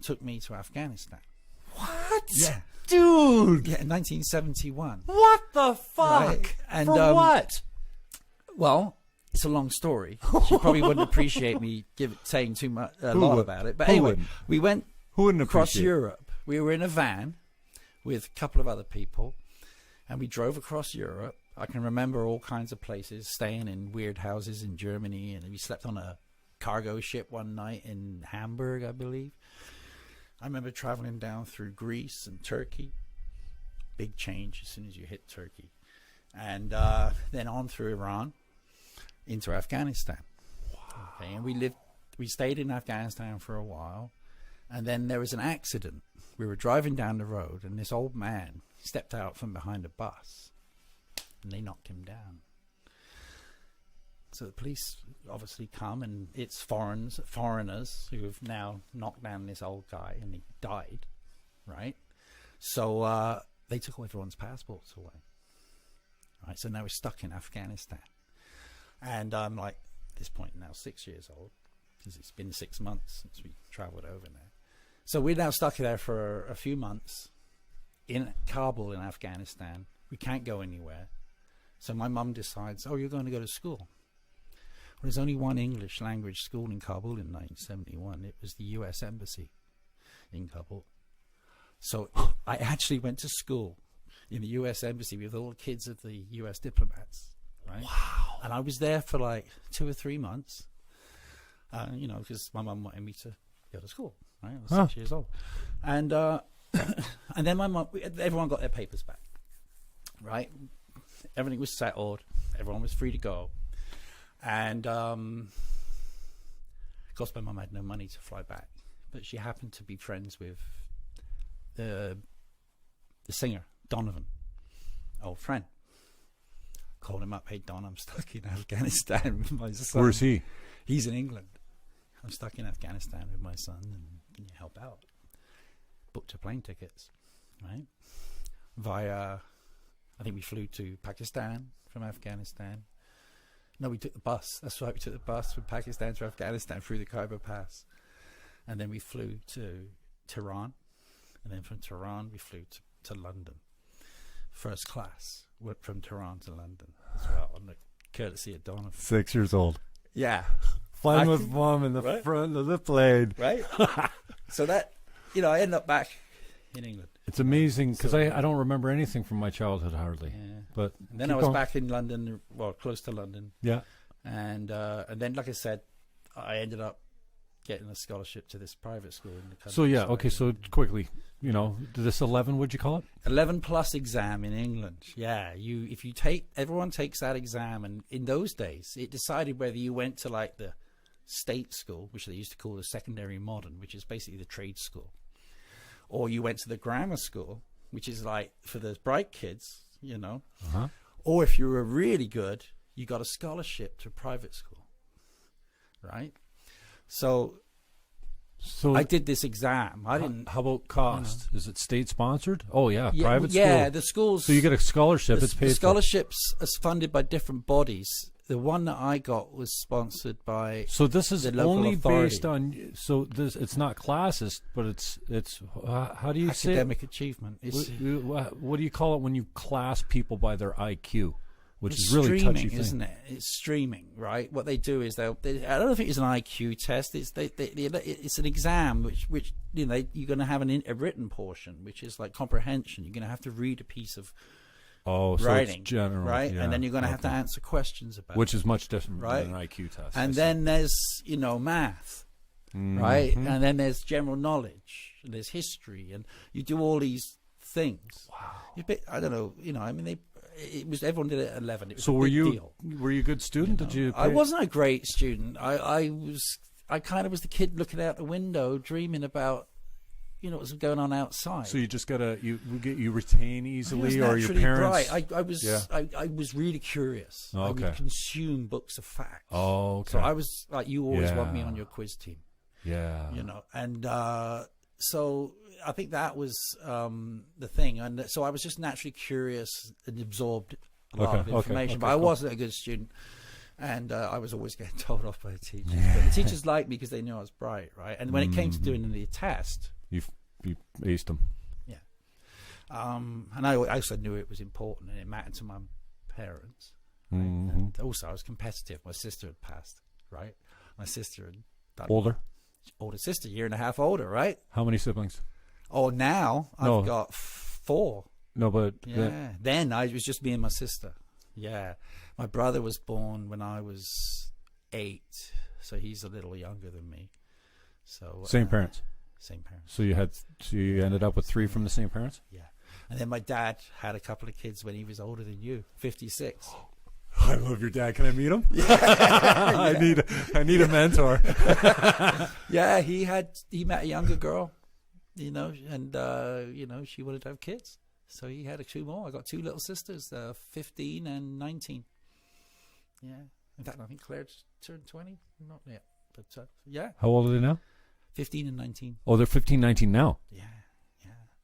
took me to Afghanistan. What? Yeah. Dude! Yeah, in 1971. What the fuck? Right. And, For what? Well, it's a long story. She probably wouldn't appreciate me saying too much, a lot would? about it. But Who anyway, wouldn't? we went Who wouldn't across appreciate? Europe. We were in a van with a couple of other people, and we drove across Europe. I can remember all kinds of places, staying in weird houses in Germany, and we slept on a cargo ship one night in Hamburg, I believe. I remember traveling down through Greece and Turkey. Big change as soon as you hit Turkey. And then on through Iran into Afghanistan. Wow. Okay, and we stayed in Afghanistan for a while, and then there was an accident. We were driving down the road, and this old man stepped out from behind a bus, and they knocked him down. So the police obviously come, and it's foreigners who have now knocked down this old guy, and he died, right? So they took all everyone's passports away. Right, so now we're stuck in Afghanistan. And I'm like, at this point now 6 years old, because it's been 6 months since we traveled over there. So we're now stuck there for a few months in Kabul in Afghanistan. We can't go anywhere. So my mum decides, oh, you're going to go to school. Well, there's only one English language school in Kabul in 1971. It was the US Embassy in Kabul. So I actually went to school in the US Embassy with all the kids of the US diplomats. Right? Wow. And I was there for like 2 or 3 months, because my mum wanted me to go to school. Right? I was 6 years old. And and then my mum, everyone got their papers back. right? Everything was settled. Everyone was free to go. And of course, my mum had no money to fly back, but she happened to be friends with the singer, Donovan, old friend. Called him up, hey Don, I'm stuck in Afghanistan with my son. Where's he? He's in England. I'm stuck in Afghanistan with my son, and can you help out? Booked her plane tickets, right? Via, I think we flew to Pakistan from Afghanistan. No, we took the bus. That's right, we took the bus from Pakistan to Afghanistan through the Khyber Pass. And then we flew to Tehran. And then from Tehran, we flew to London. First class, went from Tehran to London as well, on the courtesy of Donovan. 6 years old. Yeah. Flying with mom in the front of the plane. Right? So that, I ended up back in England. It's amazing because I don't remember anything from my childhood hardly. Yeah. But and then I was back in London, close to London. Yeah. And then, like I said, I ended up getting a scholarship to this private school in the country. So, yeah, okay, so quickly, this 11, would you call it? 11 plus exam in England. Yeah, everyone takes that exam, and in those days, it decided whether you went to like the state school, which they used to call the secondary modern, which is basically the trade school, or you went to the grammar school, which is like for the bright kids, or if you were really good, you got a scholarship to private school, right? So I did this exam. I didn't. How about cost? Is it state sponsored? Oh yeah, private school. Yeah, the schools. So you get a scholarship. It's paid. The scholarships are funded by different bodies. The one that I got was sponsored by. So this is the local only authority. based on. So this, it's not classist, but it's. How do you say academic achievement? What do you call it when you class people by their IQ? Which it's is really streaming, touchy thing. Isn't it? It's streaming, right? What they do is I don't think it's an IQ test. It's an exam which you're going to have a written portion, which is like comprehension. You're going to have to read a piece of so writing, it's general, right? Yeah, And then you're going to have to answer questions about which it, is much different right? than an IQ test. And then there's math, right? And then there's general knowledge, and there's history, and you do all these things. Wow. I don't know. Everyone did it at 11. It was so a were big you deal. were you a good student? Did you? I wasn't a great student. I kind of was the kid looking out the window, dreaming about what was going on outside. So you just you retain easily, or your parents? Bright. I was really curious. Oh, okay. I would consume books of facts. Oh, okay. So I was like, you always want me on your quiz team. Yeah. And so I think that was the thing, and so I was just naturally curious and absorbed a lot of information. But I wasn't a good student, and I was always getting told off by the teachers. But the teachers liked me because they knew I was bright, right? And when it came to doing the test, you aced them. Yeah. And I also knew it was important and it mattered to my parents. Right? And also I was competitive. My sister had passed, right? My sister had done older sister, 1.5 years older, right? How many siblings? Oh, now I've got 4. No, but then I was just me and my sister. Yeah, my brother was born when I was 8, so he's a little younger than me. So same parents. Same parents. So you ended up with 3 from the same parents. Yeah, and then my dad had a couple of kids when he was older than you, 56. I love your dad. Can I meet him? Yeah. I need a mentor. Yeah, he met a younger girl, and she wanted to have kids, so he had 2 more. I got 2 little sisters, 15 and 19. Yeah, in fact, I think Claire turned 20. Not yet, but yeah. How old are they now? 15 and 19. Oh, they're 15, 19 now. Yeah,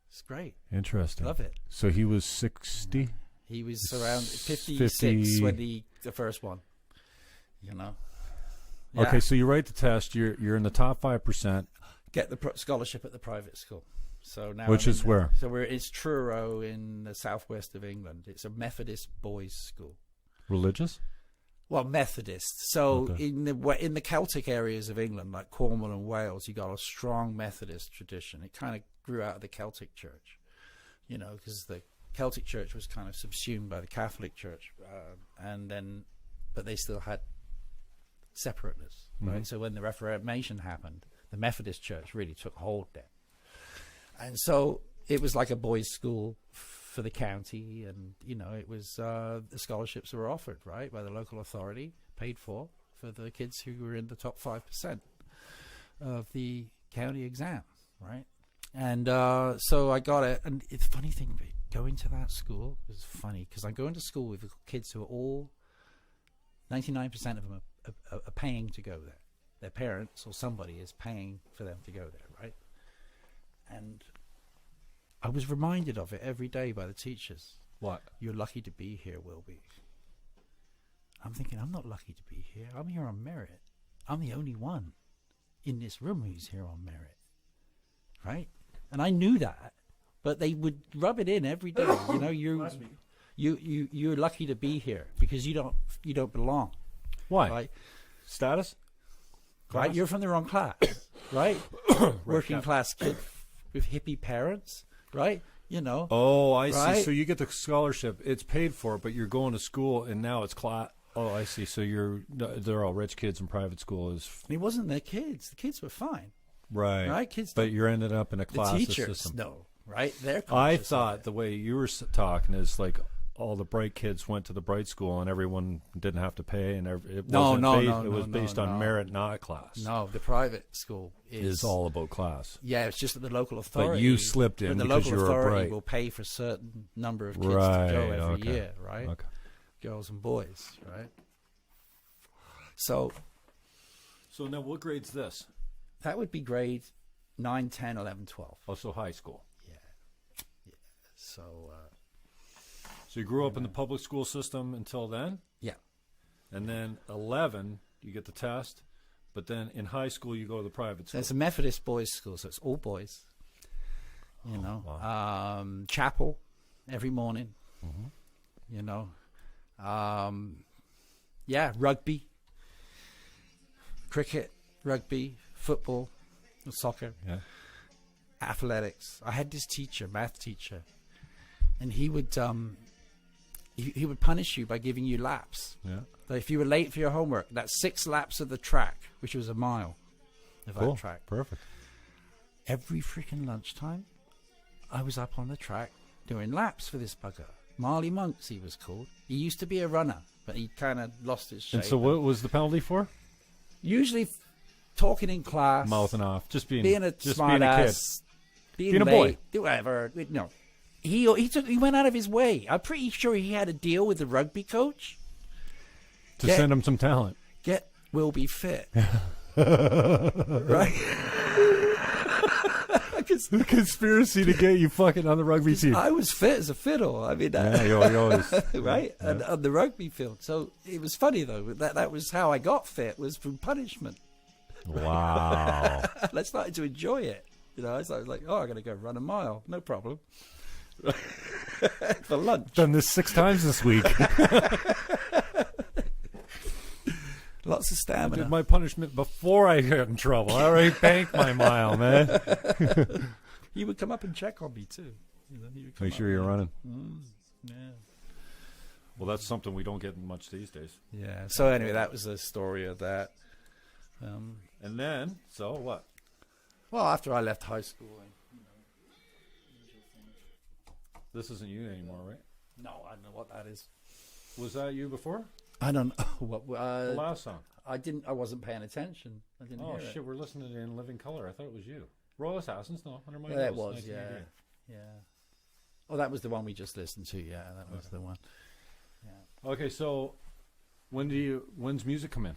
it's great. Interesting. Love it. So he was 60. He was around 56 when the first one. Yeah. Okay, so you write the test. You're in the top 5%. Get the scholarship at the private school. So now, which is where? So it's Truro in the southwest of England. It's a Methodist boys' school. Religious? Well, Methodist. So in the Celtic areas of England, like Cornwall and Wales, you got a strong Methodist tradition. It kind of grew out of the Celtic Church, because the Celtic Church was kind of subsumed by the Catholic Church, but they still had separateness, right? So when the Reformation happened, the Methodist Church really took hold there, and so it was like a boys' school for the county, and it was the scholarships were offered right by the local authority, paid for the kids who were in the top 5% of the county exam, right? And so I got it. And it's funny thing, going to that school is funny because I'm going to school with kids who are all 99% of them are paying to go there. Their parents or somebody is paying for them to go there, right? And I was reminded of it every day by the teachers. What? You're lucky to be here, Wilby. I'm thinking, I'm not lucky to be here. I'm here on merit. I'm the only one in this room who's here on merit, right? And I knew that, but they would rub it in every day. You're lucky to be here because you don't belong. Why? Right? Status? Right? You're from the wrong class, right? Working class kid with hippie parents, right? Oh, I right? see. So you get the scholarship. It's paid for, but you're going to school, and now it's class. Oh, I see. So they're all rich kids in private school. It wasn't their kids. The kids were fine. Right. Right? Kids. But you're ended up in a class teachers, system. no. Right? They're I conscious of thought it. the way you were talking is like all the bright kids went to the bright school and everyone didn't have to pay, and it was based on merit, not class. No, the private school is all about class. Yeah, it's just that the local authority. But you slipped in the because local you were authority bright. will pay for a certain number of kids to go every year, right? Okay. Girls and boys, right? So now what grade's this? that would be grade 9, 10, 11, 12. Oh, so high school. Yeah. So you grew up in the public school system until then? yeah. And then 11, you get the test. But then in high school, you go to the private school. It's a Methodist boys' school, so it's all boys. Chapel every morning. Mm-hmm. Rugby, cricket, rugby, football, soccer, athletics. I had this teacher, math teacher, and he would he would punish you by giving you laps. Yeah. So if you were late for your homework, that's 6 laps of the track, which was a mile of Cool. that track. Perfect. Every freaking lunchtime, I was up on the track doing laps for this bugger. Marley Monks, he was called. He used to be a runner, but he kind of lost his shape. And so what was the penalty for? Usually talking in class. Mouthing off. Just being a just smart being a kid. ass. Being a late, boy. do whatever. No. He went out of his way. I'm pretty sure he had a deal with the rugby coach. To send him some talent. Get Wilby fit. Right? The conspiracy to get you fucking on the rugby team. I was fit as a fiddle. I mean, You always. right? Yeah. And on the rugby field. So it was funny, though. That was how I got fit, was from punishment. Wow. And I started to enjoy it. I was like, I'm going to go run a mile. No problem. For lunch. Done this 6 times this week. Lots of I stamina. did my punishment before I got in trouble. I already banked my mile, man. He would come up and check on me, too. Make sure you're running. Yeah. Well, that's something we don't get much these days. Yeah. So anyway, that was the story of that. And then, so what? Well, after I left high school, This isn't you anymore, right? no, I don't know what that is. Was that you before? I don't know what. The last song. I wasn't paying attention. I didn't Oh, hear shit, it. we're listening in living color. I thought it was you. Royal Assassins? No, Under My Yeah, it Nose, was. Yeah. 1988. Yeah. Oh, that was the one we just listened to. Yeah, that was the one. Okay, so when's music come in?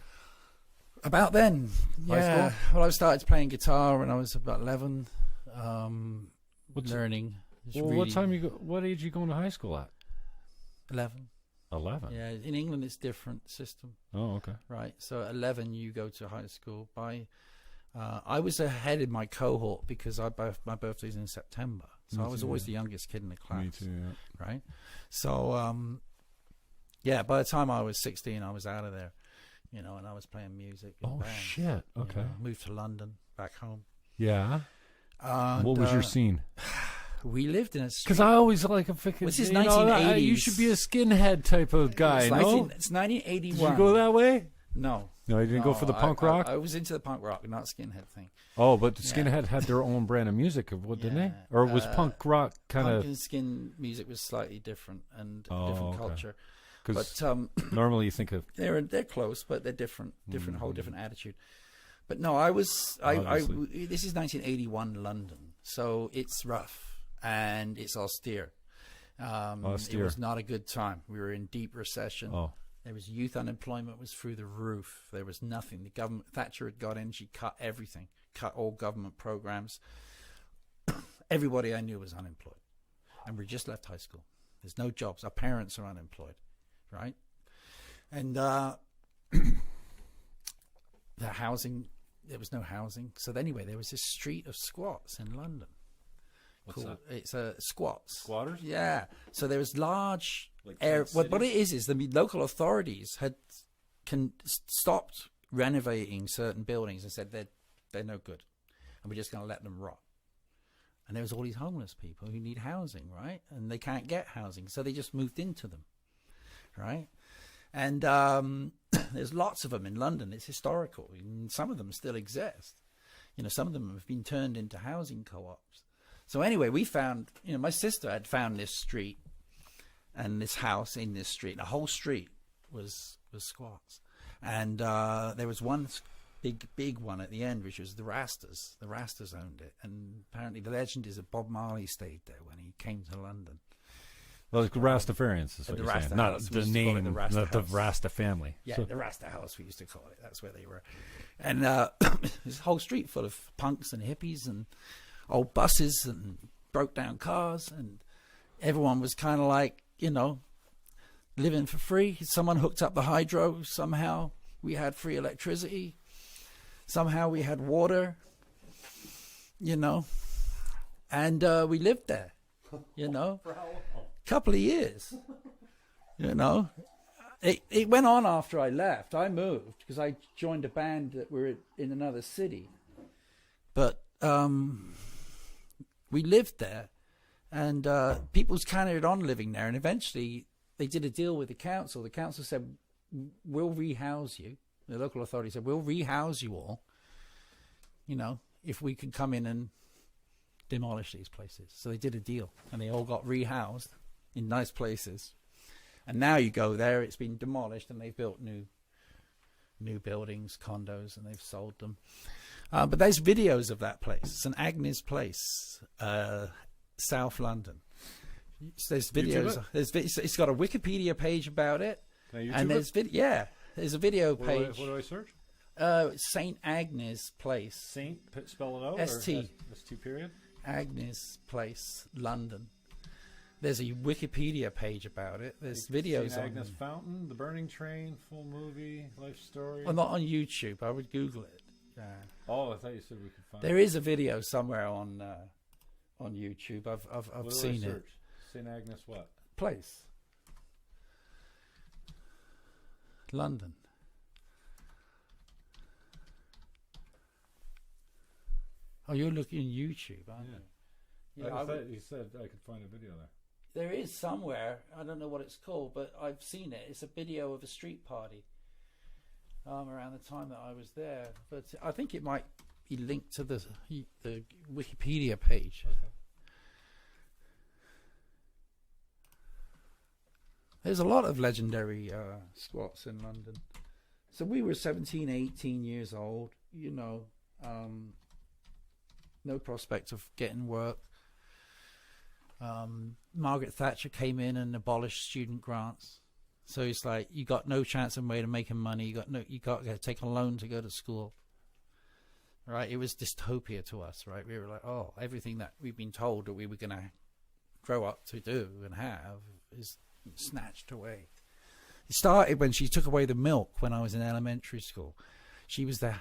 About then, High yeah. school? Well, I started playing guitar when I was about 11. Learning. It's Well, really what age are you going to high school at? 11. 11. Yeah, in England it's different system, Oh, okay. right? So at 11 you go to high school. I was ahead in my cohort because my birthday's in September, so Me I was too, always yeah. the youngest kid in the class. Me too, yeah. Right? So by the time I was 16, I was out of there, and I was playing music. In Oh, bands, shit. Okay. moved to London, back home. Yeah. And, What was your scene? We lived in a street. Because I always like a fucking. This is you know, 1980s. You should be a skinhead type of guy, It's no? It's 1981. Did you go that way? No. No, you didn't go for the punk rock? I was into the punk rock, not skinhead thing. Oh, but the Skinhead had their own brand of music, didn't they? Or was punk rock kind Punk of... and skin music was slightly different and different culture. Because But normally you think of... they're close, but they're different, whole different attitude. But no, I was this is 1981 London, so it's rough and it's austere. It was not a good time. We were in deep recession. Oh. There was youth unemployment was through the roof. There was nothing. The government, Thatcher had got in. She cut everything, cut all government programs. Everybody I knew was unemployed, and we just left high school. There's no jobs. Our parents are unemployed, right? And the housing, there was no housing. So anyway, there was this street of squats in London. What's that? It's squats. Squatters? Yeah. So there was large Like air. tent What it is the local authorities had stopped renovating certain buildings and said they're no good, and we're just going to let them rot. And there was all these homeless people who need housing, right? And they can't get housing, so they just moved into them, right? And there's lots of them in London. It's historical. And some of them still exist. Some of them have been turned into housing co-ops. So anyway, we found, my sister had found this street and this house in this street. The whole street was squats. And there was one big one at the end, which was the Rastas. The Rastas owned it. And apparently the legend is that Bob Marley stayed there when he came to London. Well, the Rastafarians is what you're saying. Not the name, not the Rasta family. Yeah, the Rasta House, we used to call it. That's where they were. And this whole street full of punks and hippies and old buses and broke down cars, and everyone was kind of like, living for free. Someone hooked up the hydro. Somehow we had free electricity. Somehow we had water, and we lived there, couple of years, It went on after I left. I moved because I joined a band that were in another city, but we lived there, and people's carried on living there, and eventually they did a deal with the council. The council said, we'll rehouse you. The local authority said, we'll rehouse you all, if we can come in and demolish these places. So they did a deal, and they all got rehoused in nice places. And now you go there, it's been demolished, and they've built new buildings, condos, and they've sold them. But there's videos of that place. St Agnes Place, South London. There's videos. It's got a Wikipedia page about it. And there's there's a video page. What do I search? St Agnes Place. Saint, spell it out. ST. ST period. Agnes Place, London. There's a Wikipedia page about it. There's videos St. on Agnes Fountain, The Burning Train, full movie, life story. Well, not on YouTube. I would Google it. Oh, I thought you said we could find There is a video somewhere on YouTube. I've seen it. St. Agnes what? Place. London. Oh, you're looking on YouTube, aren't you? Yeah, I thought you said I could find a video there. There is somewhere. I don't know what it's called, but I've seen it. It's a video of a street party around the time that I was there. But I think it might be linked to the Wikipedia page. Okay. There's a lot of legendary squats in London. So we were 17, 18 years old, no prospect of getting work. Margaret Thatcher came in and abolished student grants. So it's like you got no chance of making money. You got to take a loan to go to school. Right? It was dystopia to us, right? We were like, oh, everything that we've been told that we were going to grow up to do and have is snatched away. It started when she took away the milk when I was in elementary school. She was the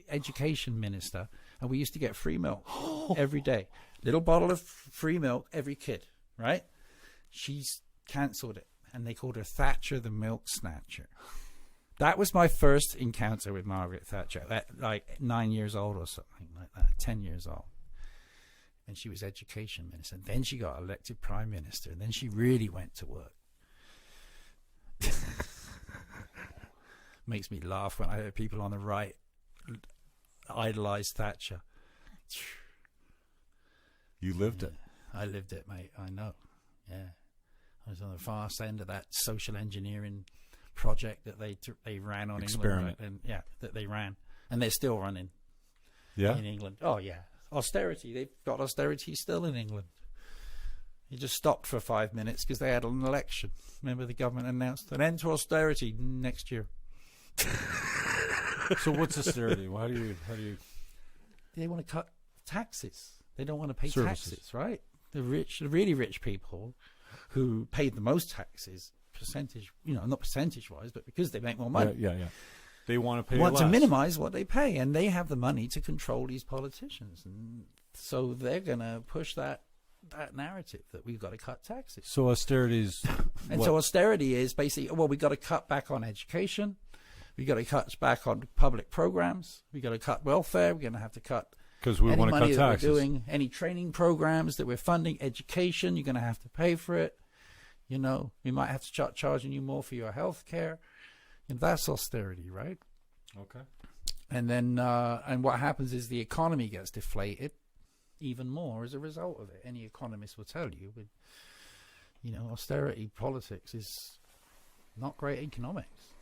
education minister, and we used to get free milk every day. Little bottle of free milk, every kid, right? She's cancelled it, and they called her Thatcher the Milk Snatcher. That was my first encounter with Margaret Thatcher, at like 9 years old or something like that, 10 years old. And she was education minister. And then she got elected prime minister, and then she really went to work. makes me laugh when I hear people on the right idolize Thatcher. You lived it. I lived it, mate. I know. Yeah, I was on the far end of that social engineering project that they ran on Experiment. England, that they ran, and they're still running. Yeah. In England. Oh yeah, austerity. They've got austerity still in England. It just stopped for 5 minutes because they had an election. Remember, the government announced an end to austerity next year. So what's austerity? How do you? They want to cut taxes. They don't want to pay Services. taxes, right? The rich, the really rich people who paid the most taxes, percentage, not percentage-wise, but because they make more money. Yeah. They want to pay Want less. to minimize what they pay, and they have the money to control these politicians, and so they're going to push that narrative that we've got to cut taxes. So austerity is. And what? so austerity is basically, well, we've got to cut back on education, we've got to cut back on public programs, we've got to cut welfare, we're going to have to cut Because we any want to money cut that taxes. we're doing, any training programs that we're funding, education, you're going to have to pay for it. We might have to start charging you more for your health care. And that's austerity, right? Okay. And then, and what happens is the economy gets deflated even more as a result of it. Any economist will tell you, with, austerity politics is not great economics.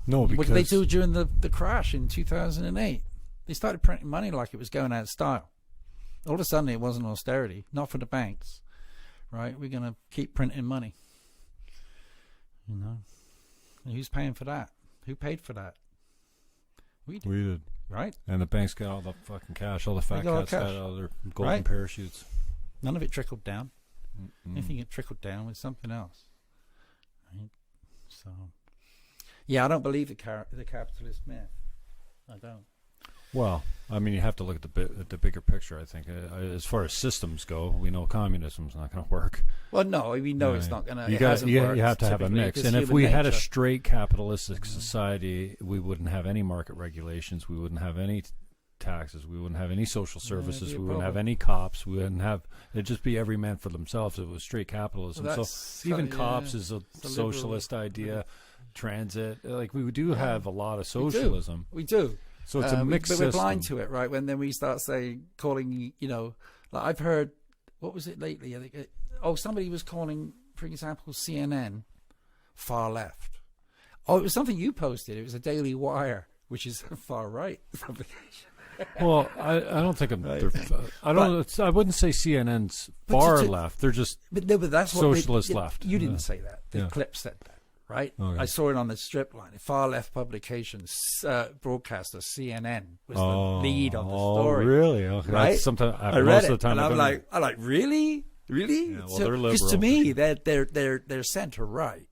No, because What did they do during the crash in 2008? They started printing money like it was going out of style. All of a sudden, it wasn't austerity, not for the banks, right? We're going to keep printing money. And who's paying for that? Who paid for that? We did, right? And the banks got all the fucking cash. All the fat got all cats cash. got all their golden Right. parachutes. None of it trickled down. Anything that trickled down was something else. Right? So, yeah, I don't believe the capitalist myth. I don't. Well, I mean, you have to look at the bigger picture. I think, as far as systems go, we know communism's not going to work. Well, no, we know it's Yeah. not going to. You have to have a mix. And if we had a straight capitalistic society, we wouldn't have any market regulations. We wouldn't have any taxes. We wouldn't have any social services. be a We wouldn't have problem. any cops. We wouldn't have. It'd just be every man for themselves. It was straight capitalism. Well, So that's even kinda- cops yeah, is a it's a socialist liberal- idea. Transit, like we do have a lot of socialism. We do. So it's a mixed but we're blind system. to it, right? When then we start calling, like I've heard, what was it lately? I think, somebody was calling, for example, CNN far left. Oh, it was something you posted. It was a Daily Wire, which is a far right publication. Well, I don't think Right. I don't. I wouldn't say CNN's far left. They're just But that's what socialist left. You didn't Yeah. say that. The Yeah. clip said that, right? Okay. I saw it on the strip line. A far left publications broadcaster CNN was the lead of the story. Oh, really? Okay. Right? Sometimes I read most it, of the time and I I'm don't- like, really? Yeah, well, they're Because to liberal. me, they're center right,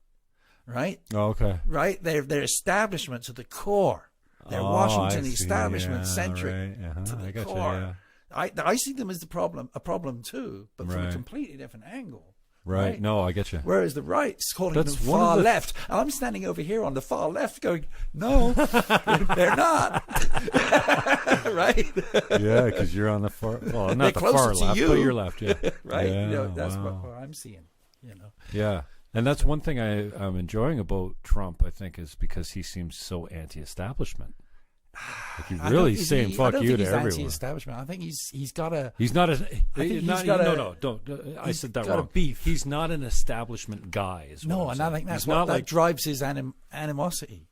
right? Oh, okay. Right? They're establishment to the core. They're Oh, Washington I see. establishment Yeah, centric right. Uh-huh. to the I got core. you. Yeah. I see them as a problem too, but from a Right. completely different angle. Right. No, I get you. Whereas the right's calling That's them one of far the- left. And I'm standing over here on the far left going, no, they're not. Right? Yeah, because you're on the far. Well, They're not the closer far to left, you. but you're left. Yeah. Right? Yeah, That's wow. what I'm seeing. Yeah, and that's one thing I'm enjoying about Trump. I think is because he seems so anti-establishment. Like he's really saying "fuck you" to he's everyone. anti-establishment. I think he's got a. He's not a. think he's not, got no, a- don't. I he's said that got a wrong. beef. He's not an establishment guy. Is what No, I'm and I saying. think that's He's what not that like drives his animosity.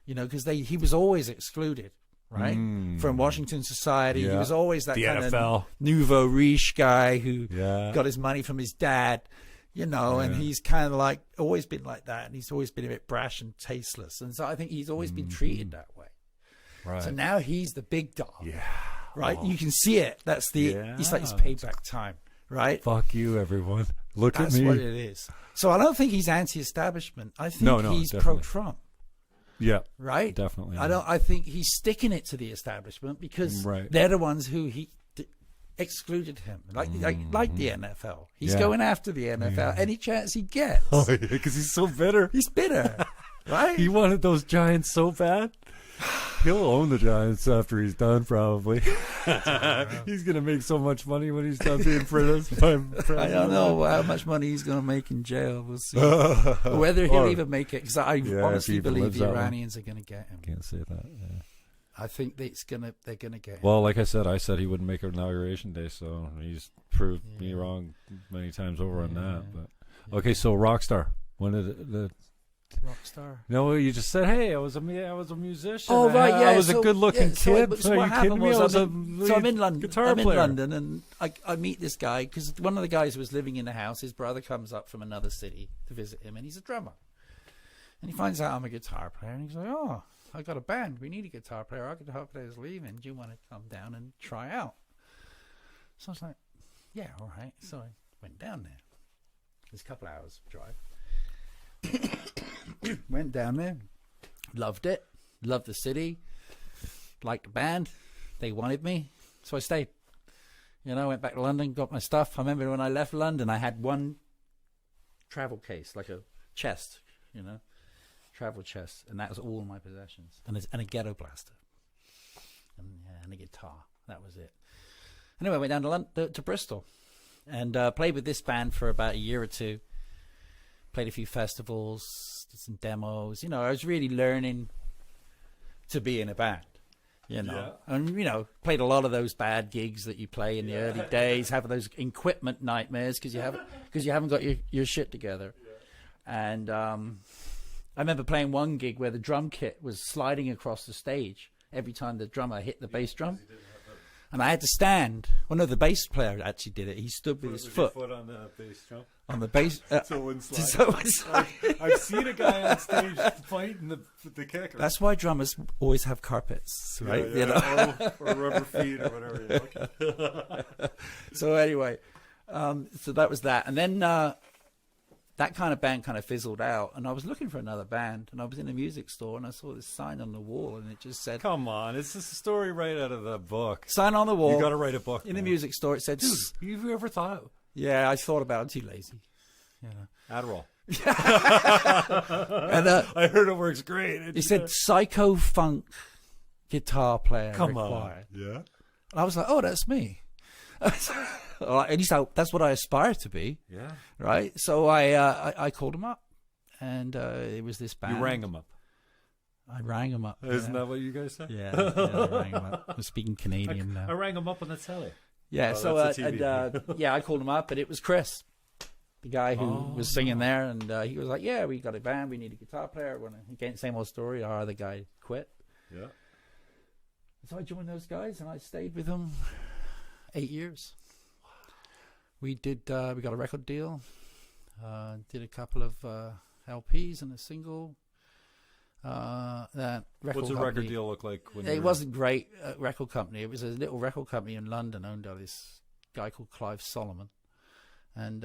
Because he was always excluded, right, from Washington society. He Yeah. was always that The kind NFL. of nouveau riche guy who Yeah. got his money from his dad. And he's kind of like always been like that, and he's always been a bit brash and tasteless, and so I think he's always been treated that way. right. So now he's the big dog, yeah. right? Oh. You can see it. That's it's like his payback time, right? Fuck you, everyone. Look That's at me. what it is. So I don't think he's anti-establishment. I think No, he's definitely. pro-Trump, Yeah. right? Definitely. I think he's sticking it to the establishment because Right. they're the ones who excluded him, like the NFL. He's Yeah. going after the NFL any chance he gets. Oh, yeah, because he's so bitter. He's bitter, right? He wanted those Giants so bad. He'll own the Giants after he's done, probably. He's going to make so much money when he's done being president. I don't know how much money he's going to make in jail. We'll see. Whether he'll even make it, because I honestly believe the Iranians are going to get him. Can't say that. Yeah. I think they're going to get him. Well, like I said he wouldn't make an inauguration day, so he's proved me wrong many times over on that. But okay, so Rockstar. When did the Rockstar? No, you just said, "Hey, I was a musician. Oh right, yeah. I was a good-looking kid." So what happened was, I'm in London. Guitar I'm in player. London, and I meet this guy because one of the guys who was living in the house, his brother comes up from another city to visit him, and he's a drummer. And he finds out I'm a guitar player, and he's like, "Oh, I got a band. We need a guitar player. Our guitar player's leaving. Do you want to come down and try out?" So I was like, "Yeah, all right." So I went down there. It's a couple hours drive. Went down there, loved it, loved the city, liked the band. They wanted me, so I stayed. Went back to London, got my stuff. I remember when I left London, I had one travel case, like a chest, travel chest, and that was all my possessions, and a ghetto blaster, and a guitar. That was it. Anyway, I went down to London, to Bristol, and played with this band for about a year or two. Played a few festivals, did some demos. I was really learning to be in a band. And played a lot of those bad gigs that you play in the early days, having those equipment nightmares because you haven't got your shit together. And I remember playing one gig where the drum kit was sliding across the stage every time the drummer hit the bass drum. And I had to stand. Well, no, the bass player actually did it. He stood with his foot on the bass drum. On the bass. So it wouldn't slide. I've seen a guy on stage fighting the kicker. That's why drummers always have carpets, right? Yeah. Or rubber feet or whatever. Okay. So anyway, so that was that. And then that kind of band kind of fizzled out. And I was looking for another band. And I was in a music store and I saw this sign on the wall. And it just said... Come on. It's just a story right out of the book. Sign on the wall. You got to write a book. In the music store, it said... Dude, have you ever thought... Yeah, I thought about it. I'm too lazy. Adderall. And I heard it works great. It said psycho funk guitar player Come required. on. Yeah. And I was like, oh, that's me. At least that's what I aspire to be. Yeah. Right. So I called him up, and it was this band. You rang him up. I rang him up. Isn't that what you guys say? Yeah, I rang him up. I'm speaking Canadian now. I rang him up on the telly. Yeah, Oh, that's a TV. I called him up, and it was Chris, the guy who was singing there, and he was like, "Yeah, we got a band. We need a guitar player." Again, same old story. Our other guy quit. Yeah. So I joined those guys, and I stayed with them 8 years. We did. We got a record deal. Did a couple of LPs and a single. That record What's a company, record deal look like? It wasn't great record company. It was a little record company in London owned by this guy called Clive Solomon, and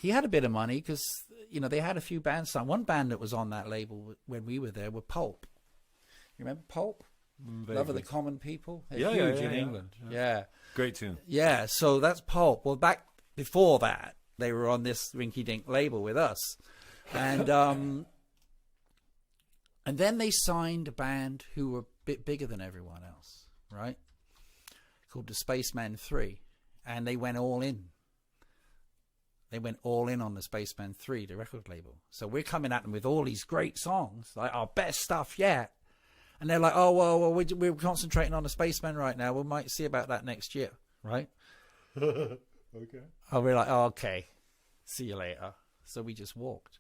he had a bit of money because they had a few bands signed. One band that was on that label when we were there were Pulp. You remember Pulp? Love of the Common People. They're huge in England. Yeah, great tune. Yeah, so that's Pulp. Well, back before that, they were on this rinky-dink label with us, and. And then they signed a band who were a bit bigger than everyone else, right? Called the Spaceman 3. And they went all in. They went all in on the Spaceman 3, the record label. So we're coming at them with all these great songs, like our best stuff yet. And they're like, oh, well we're concentrating on the Spaceman right now. We might see about that next year, right? Okay. And we're like, oh, okay. See you later. So we just walked.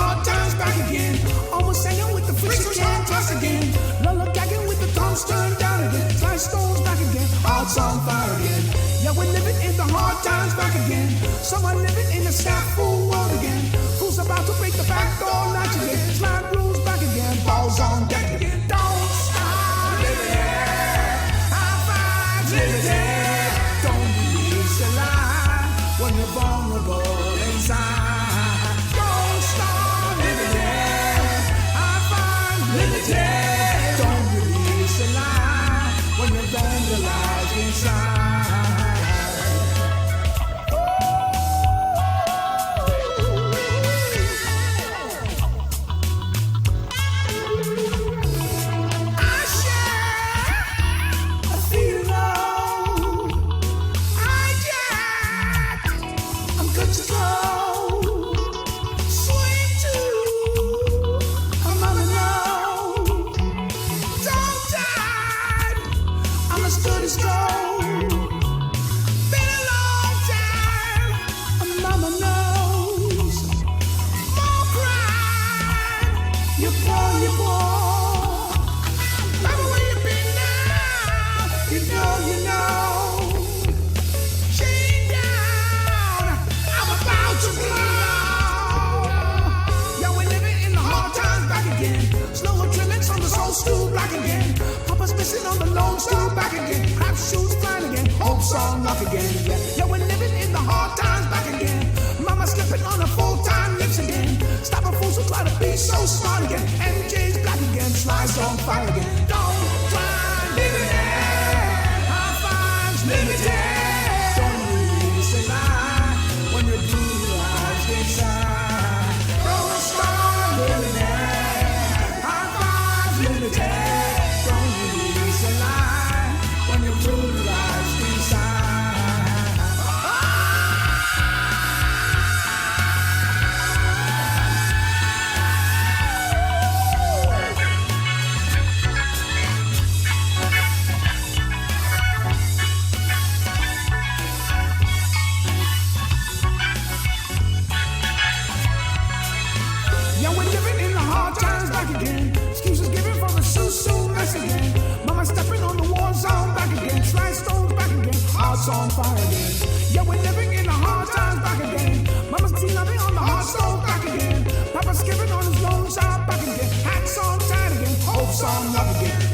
hard times back again. Almost hanging with the freaks who's hard plus again. Lulla gagging with the thumbs turned down again. Fly stones back again, hearts on fire again. Yeah, we're living in the hard times back again. Someone living in the snafu world again. Who's about to break the back door latch again? Slide rules back again, balls on deck again. Don't stop living it. High five, living it. Don't release the line when you're vulnerable inside. Don't stop living it. High five, living it. Don't release the line when you're vandalized inside. On the lone stool back again, crap shoes flying again, hope song up again. Yeah, we're living in the hard times back again. Mama slipping on her full-time lips again. Stop a fool who try to be so smart again. MJ's black again, slides on fire again. Don't try living it. High fives limited. Don't release a lie when you're brutalized inside. Don't start living it. High fives limited. When you're brutalized inside. Yeah, we're living in the hard times back again. Excuses given for the so mess again. Mama stepping on the war zone back again. Slide stones back again. Hearts on fire again. Yeah, we're living in the hard times back again. Mama's tea loving on the hot stove back again. Papa's skipping on his lone job back again. Hats on tight again. Hopes on love again.